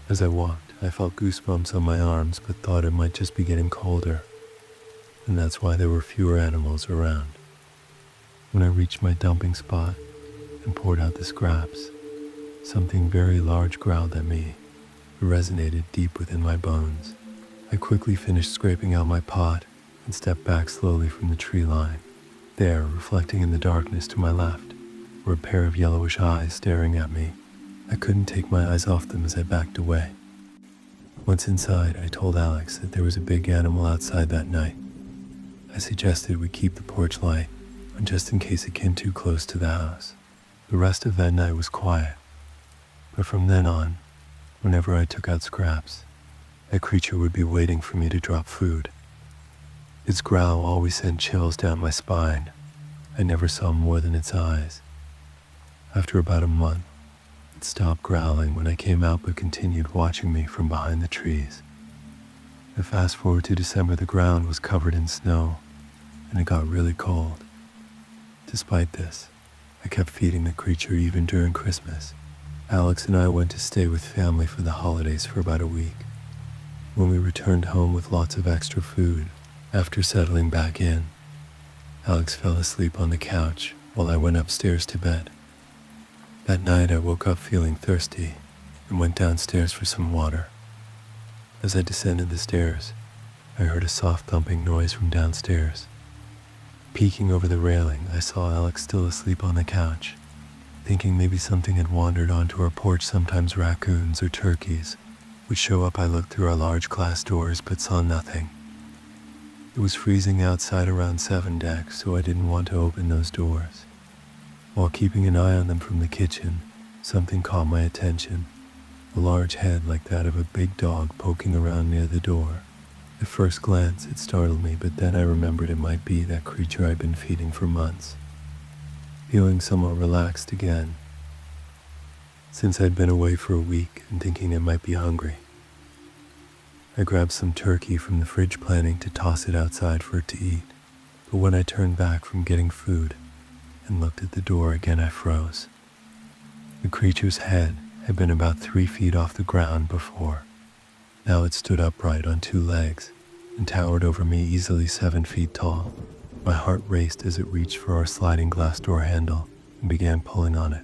Speaker 1: As I walked, I felt goosebumps on my arms, but thought it might just be getting colder, and that's why there were fewer animals around. When I reached my dumping spot and poured out the scraps, something very large growled at me. It resonated deep within my bones. I quickly finished scraping out my pot and stepped back slowly from the tree line. There, reflecting in the darkness to my left, were a pair of yellowish eyes staring at me. I couldn't take my eyes off them as I backed away. Once inside, I told Alex that there was a big animal outside that night. I suggested we keep the porch light on just in case it came too close to the house. The rest of that night was quiet, but from then on, whenever I took out scraps, that creature would be waiting for me to drop food. Its growl always sent chills down my spine. I never saw more than its eyes. After about a month, it stopped growling when I came out but continued watching me from behind the trees. And fast forward to December, the ground was covered in snow, and it got really cold. Despite this, I kept feeding the creature even during Christmas. Alex and I went to stay with family for the holidays for about a week. When we returned home with lots of extra food, after settling back in, Alex fell asleep on the couch while I went upstairs to bed. That night I woke up feeling thirsty and went downstairs for some water. As I descended the stairs, I heard a soft thumping noise from downstairs. Peeking over the railing, I saw Alex still asleep on the couch. Thinking maybe something had wandered onto our porch. Sometimes raccoons or turkeys would show up. I looked through our large glass doors but saw nothing. It was freezing outside around 7 decks, so I didn't want to open those doors. While keeping an eye on them from the kitchen, something caught my attention. A large head like that of a big dog poking around near the door. At first glance, it startled me, but then I remembered it might be that creature I'd been feeding for months. Feeling somewhat relaxed again, since I'd been away for a week and thinking it might be hungry, I grabbed some turkey from the fridge, planning to toss it outside for it to eat. But when I turned back from getting food and looked at the door again, I froze. The creature's head had been about 3 feet off the ground before. Now it stood upright on 2 legs and towered over me, easily 7 feet tall. My heart raced as it reached for our sliding glass door handle and began pulling on it.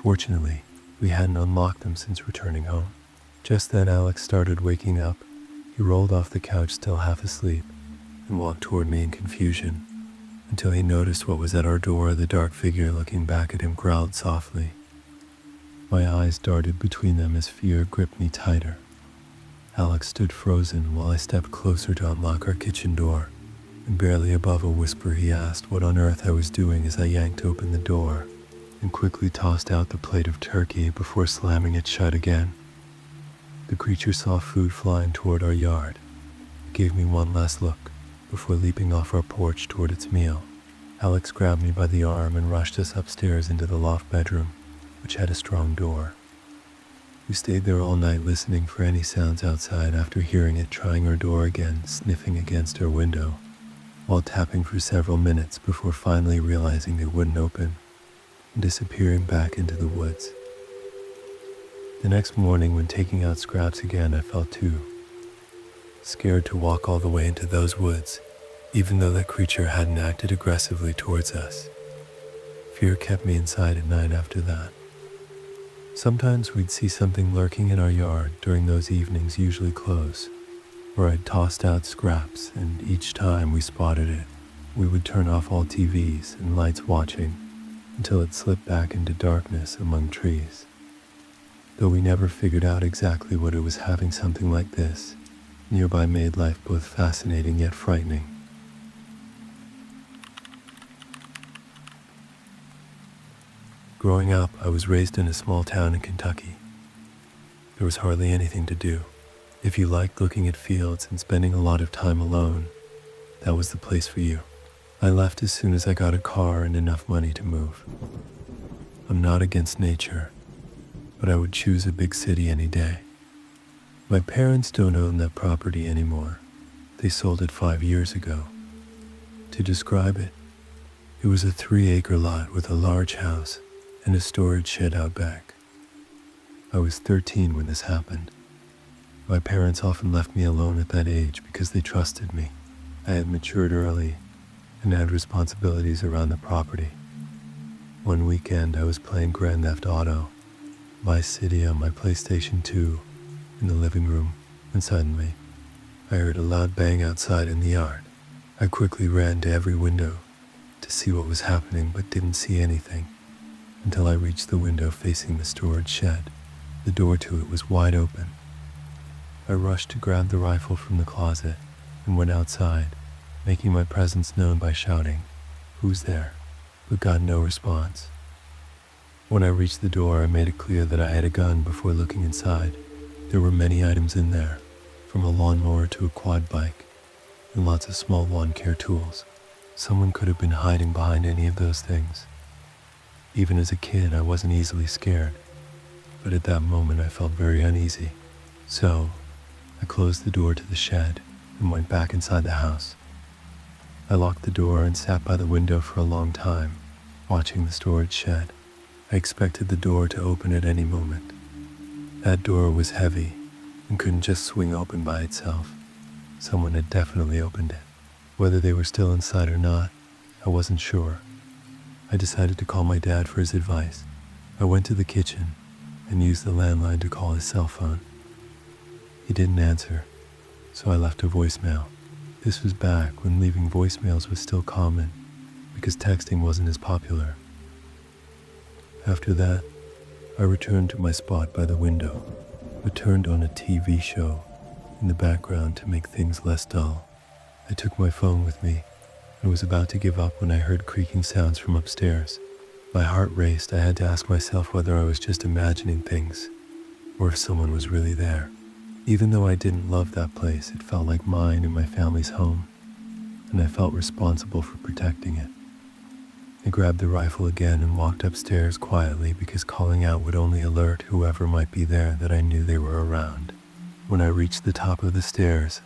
Speaker 1: Fortunately, we hadn't unlocked them since returning home. Just then Alex started waking up. He rolled off the couch, still half asleep, and walked toward me in confusion, until he noticed what was at our door. The dark figure looking back at him growled softly. My eyes darted between them as fear gripped me tighter. Alex stood frozen while I stepped closer to unlock our kitchen door, and barely above a whisper he asked what on earth I was doing as I yanked open the door and quickly tossed out the plate of turkey before slamming it shut again. The creature saw food flying toward our yard. It gave me one last look before leaping off our porch toward its meal. Alex grabbed me by the arm and rushed us upstairs into the loft bedroom, which had a strong door. We stayed there all night listening for any sounds outside. After hearing it trying our door again, sniffing against our window, while tapping for several minutes before finally realizing it wouldn't open and disappearing back into the woods. The next morning, when taking out scraps again, I felt too scared to walk all the way into those woods, even though that creature hadn't acted aggressively towards us. Fear kept me inside at night after that. Sometimes we'd see something lurking in our yard during those evenings, usually close, where I'd tossed out scraps, and each time we spotted it, we would turn off all TVs and lights, watching until it slipped back into darkness among trees. Though we never figured out exactly what it was, having something like this nearby made life both fascinating yet frightening. Growing up, I was raised in a small town in Kentucky. There was hardly anything to do. If you liked looking at fields and spending a lot of time alone, that was the place for you. I left as soon as I got a car and enough money to move. I'm not against nature, but I would choose a big city any day. My parents don't own that property anymore. They sold it 5 years ago. To describe it, it was a 3-acre lot with a large house and a storage shed out back. I was 13 when this happened. My parents often left me alone at that age because they trusted me. I had matured early and had responsibilities around the property. One weekend I was playing Grand Theft Auto, Vice City on my PlayStation 2 in the living room, and suddenly I heard a loud bang outside in the yard. I quickly ran to every window to see what was happening, but didn't see anything until I reached the window facing the storage shed. The door to it was wide open. I rushed to grab the rifle from the closet and went outside, making my presence known by shouting, "Who's there?" but got no response. When I reached the door, I made it clear that I had a gun before looking inside. There were many items in there, from a lawnmower to a quad bike. and lots of small lawn care tools. Someone could have been hiding behind any of those things. Even as a kid, I wasn't easily scared, but at that moment I felt very uneasy. So, I closed the door to the shed and went back inside the house. I locked the door and sat by the window for a long time, watching the storage shed. I expected the door to open at any moment. That door was heavy and couldn't just swing open by itself. Someone had definitely opened it. Whether they were still inside or not, I wasn't sure. I decided to call my dad for his advice. I went to the kitchen and used the landline to call his cell phone. He didn't answer, so I left a voicemail. This was back when leaving voicemails was still common, because texting wasn't as popular. After that, I returned to my spot by the window, but turned on a TV show in the background to make things less dull. I took my phone with me and was about to give up when I heard creaking sounds from upstairs. My heart raced. I had to ask myself whether I was just imagining things, or if someone was really there. Even though I didn't love that place, it felt like mine and my family's home, and I felt responsible for protecting it. I grabbed the rifle again and walked upstairs quietly because calling out would only alert whoever might be there that I knew they were around. When I reached the top of the stairs,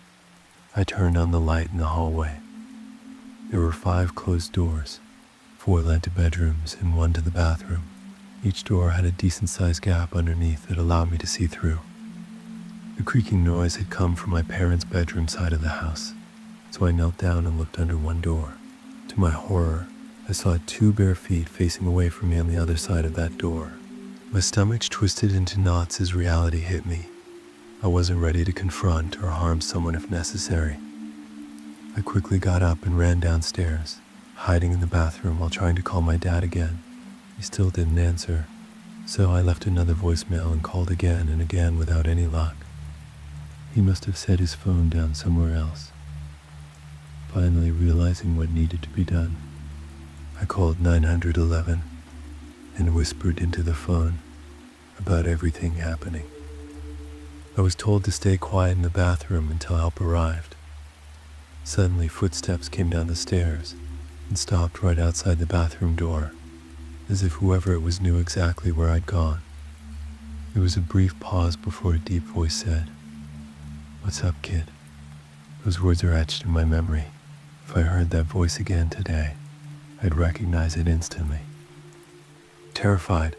Speaker 1: I turned on the light in the hallway. There were 5 closed doors. 4 led to bedrooms and 1 to the bathroom. Each door had a decent-sized gap underneath that allowed me to see through. The creaking noise had come from my parents' bedroom side of the house, so I knelt down and looked under one door. To my horror, I saw 2 bare feet facing away from me on the other side of that door. My stomach twisted into knots as reality hit me. I wasn't ready to confront or harm someone if necessary. I quickly got up and ran downstairs, hiding in the bathroom while trying to call my dad again. He still didn't answer, so I left another voicemail and called again and again without any luck. He must have set his phone down somewhere else. Finally realizing what needed to be done, I called 911 and whispered into the phone about everything happening. I was told to stay quiet in the bathroom until help arrived. Suddenly, footsteps came down the stairs and stopped right outside the bathroom door, as if whoever it was knew exactly where I'd gone. There was a brief pause before a deep voice said, "What's up, kid?" Those words are etched in my memory. If I heard that voice again today, I'd recognize it instantly. Terrified,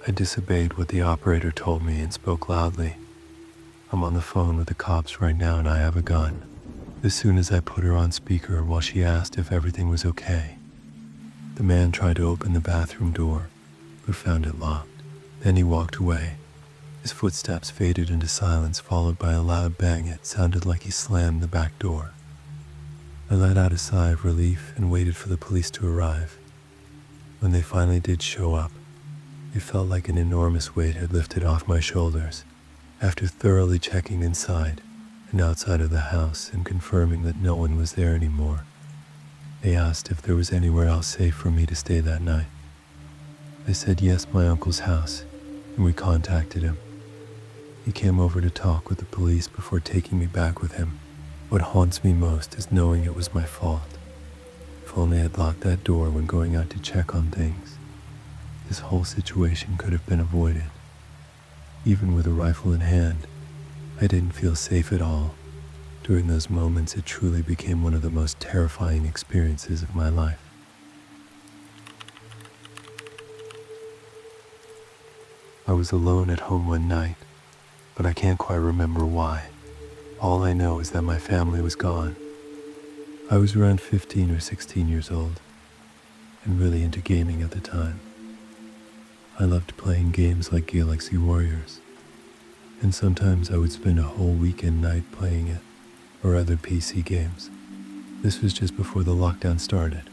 Speaker 1: I disobeyed what the operator told me and spoke loudly. "I'm on the phone with the cops right now and I have a gun." As soon as I put her on speaker while she asked if everything was okay, the man tried to open the bathroom door, but found it locked. Then he walked away. His footsteps faded into silence, followed by a loud bang. It sounded like he slammed the back door. I let out a sigh of relief and waited for the police to arrive. When they finally did show up, it felt like an enormous weight had lifted off my shoulders. After thoroughly checking inside and outside of the house and confirming that no one was there anymore, they asked if there was anywhere else safe for me to stay that night. I said yes, my uncle's house, and we contacted him. He came over to talk with the police before taking me back with him. What haunts me most is knowing it was my fault. If only I'd locked that door when going out to check on things, this whole situation could have been avoided. Even with a rifle in hand, I didn't feel safe at all. During those moments, it truly became one of the most terrifying experiences of my life. I was alone at home one night, but I can't quite remember why. All I know is that my family was gone. I was around 15 or 16 years old, and really into gaming at the time. I loved playing games like Galaxy Warriors, and sometimes I would spend a whole weekend night playing it, or other PC games. This was just before the lockdown started.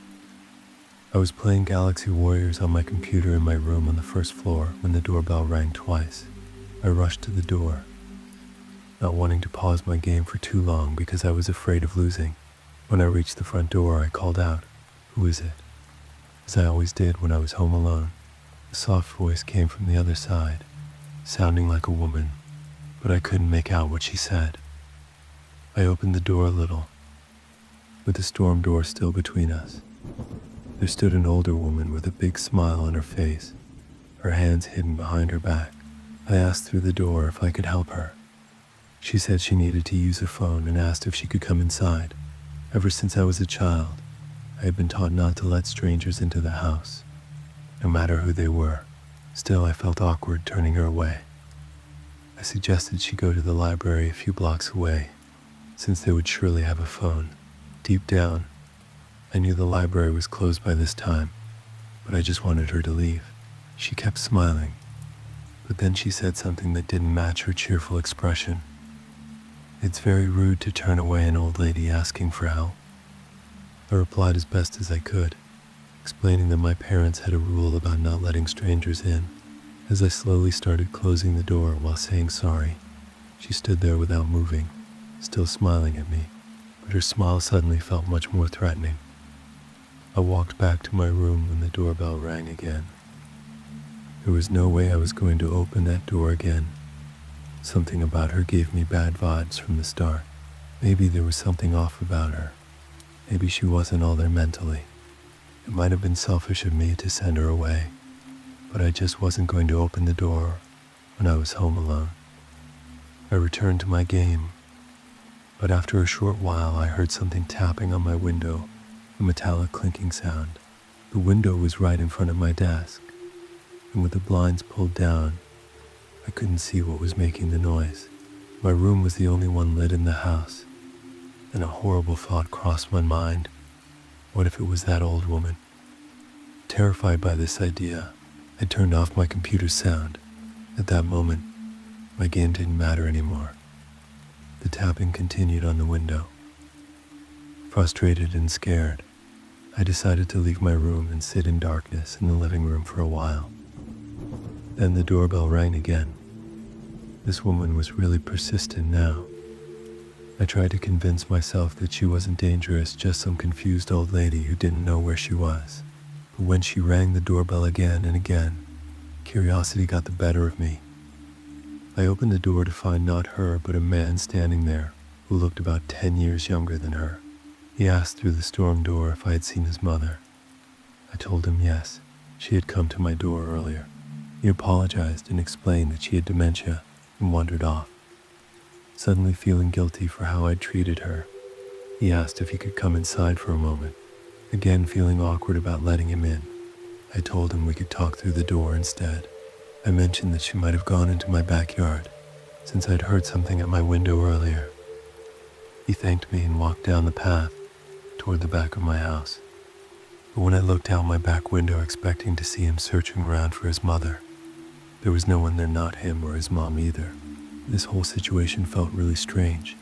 Speaker 1: I was playing Galaxy Warriors on my computer in my room on the first floor when the doorbell rang twice. I rushed to the door, not wanting to pause my game for too long because I was afraid of losing. When I reached the front door, I called out, "Who is it?" As I always did when I was home alone. A soft voice came from the other side, sounding like a woman, but I couldn't make out what she said. I opened the door a little with the storm door still between us. There stood an older woman with a big smile on her face, her hands hidden behind her back. I asked through the door if I could help her. She said she needed to use her phone and asked if she could come inside. Ever since I was a child, I had been taught not to let strangers into the house, no matter who they were. Still, I felt awkward turning her away. I suggested she go to the library a few blocks away, since they would surely have a phone. Deep down, I knew the library was closed by this time, but I just wanted her to leave. She kept smiling, but then she said something that didn't match her cheerful expression. "It's very rude to turn away an old lady asking for help." I replied as best as I could, explaining that my parents had a rule about not letting strangers in. As I slowly started closing the door while saying sorry, she stood there without moving, still smiling at me, but her smile suddenly felt much more threatening. I walked back to my room when the doorbell rang again. There was no way I was going to open that door again. Something about her gave me bad vibes from the start. Maybe there was something off about her. Maybe she wasn't all there mentally. It might have been selfish of me to send her away, but I just wasn't going to open the door when I was home alone. I returned to my game, but after a short while I heard something tapping on my window, a metallic clinking sound. The window was right in front of my desk, and with the blinds pulled down, I couldn't see what was making the noise. My room was the only one lit in the house, and a horrible thought crossed my mind. What if it was that old woman? Terrified by this idea, I turned off my computer's sound. At that moment, my game didn't matter anymore. The tapping continued on the window. Frustrated and scared, I decided to leave my room and sit in darkness in the living room for a while. Then the doorbell rang again. This woman was really persistent now. I tried to convince myself that she wasn't dangerous, just some confused old lady who didn't know where she was. But when she rang the doorbell again and again, curiosity got the better of me. I opened the door to find not her, but a man standing there who looked about 10 years younger than her. He asked through the storm door if I had seen his mother. I told him yes, she had come to my door earlier. He apologized and explained that she had dementia and wandered off. Suddenly feeling guilty for how I'd treated her, he asked if he could come inside for a moment. Again feeling awkward about letting him in, I told him we could talk through the door instead. I mentioned that she might have gone into my backyard, since I'd heard something at my window earlier. He thanked me and walked down the path toward the back of my house. But when I looked out my back window expecting to see him searching around for his mother, there was no one there, not him or his mom either. This whole situation felt really strange.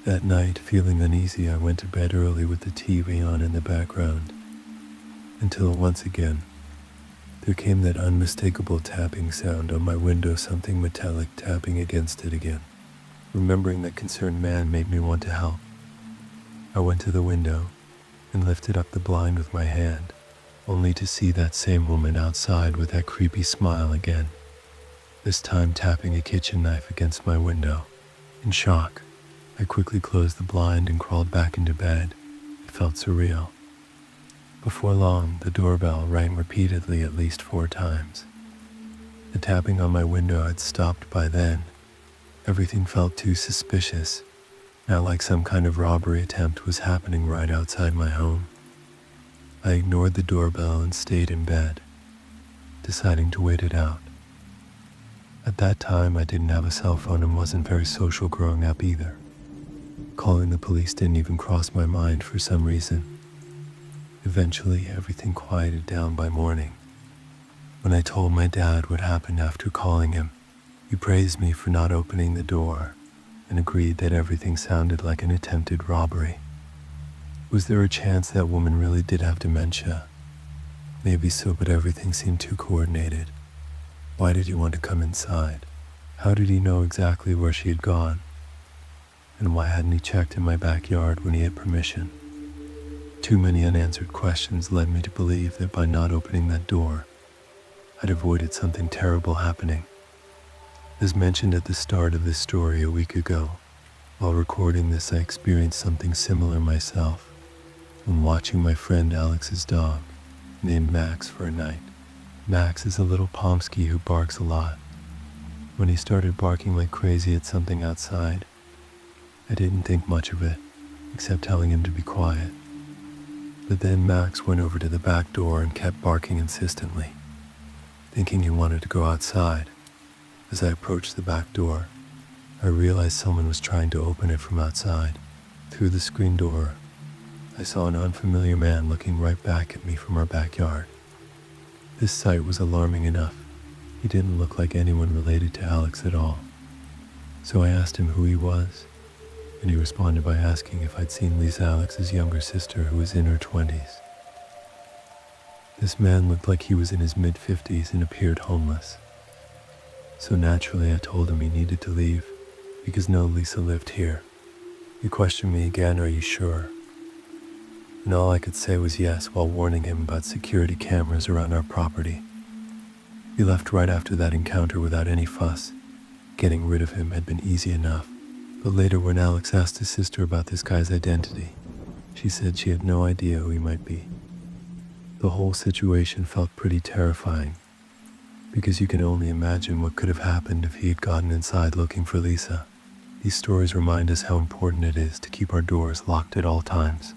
Speaker 1: That night, feeling uneasy, I went to bed early with the TV on in the background, until once again, there came that unmistakable tapping sound on my window, something metallic tapping against it again. Remembering that concerned man made me want to help. I went to the window and lifted up the blind with my hand, only to see that same woman outside with that creepy smile again, this time tapping a kitchen knife against my window. In shock, I quickly closed the blind and crawled back into bed. It felt surreal. Before long, the doorbell rang repeatedly at least 4 times. The tapping on my window had stopped by then. Everything felt too suspicious, now like some kind of robbery attempt was happening right outside my home. I ignored the doorbell and stayed in bed, deciding to wait it out. At that time, I didn't have a cell phone and wasn't very social growing up either. Calling the police didn't even cross my mind for some reason. Eventually, everything quieted down by morning. When I told my dad what happened after calling him, he praised me for not opening the door and agreed that everything sounded like an attempted robbery. Was there a chance that woman really did have dementia? Maybe so, but everything seemed too coordinated. Why did he want to come inside? How did he know exactly where she had gone? And why hadn't he checked in my backyard when he had permission? Too many unanswered questions led me to believe that by not opening that door, I'd avoided something terrible happening. As mentioned at the start of this story a week ago, While recording this, I experienced something similar myself when watching my friend Alex's dog, named Max, for a night. Max is a little Pomsky who barks a lot. When he started barking like crazy at something outside, I didn't think much of it, except telling him to be quiet. But then Max went over to the back door and kept barking insistently, thinking he wanted to go outside. As I approached the back door, I realized someone was trying to open it from outside. Through the screen door, I saw an unfamiliar man looking right back at me from our backyard. This sight was alarming enough. He didn't look like anyone related to Alex at all. So I asked him who he was, and he responded by asking if I'd seen Lisa, Alex's younger sister, who was in her 20s. This man looked like he was in his mid-50s and appeared homeless. So naturally I told him he needed to leave, because no Lisa lived here. He questioned me again, "Are you sure?" And all I could say was yes, while warning him about security cameras around our property. He left right after that encounter without any fuss. Getting rid of him had been easy enough. But later, when Alex asked his sister about this guy's identity, she said she had no idea who he might be. The whole situation felt pretty terrifying, because you can only imagine what could have happened if he had gotten inside looking for Lisa. These stories remind us how important it is to keep our doors locked at all times.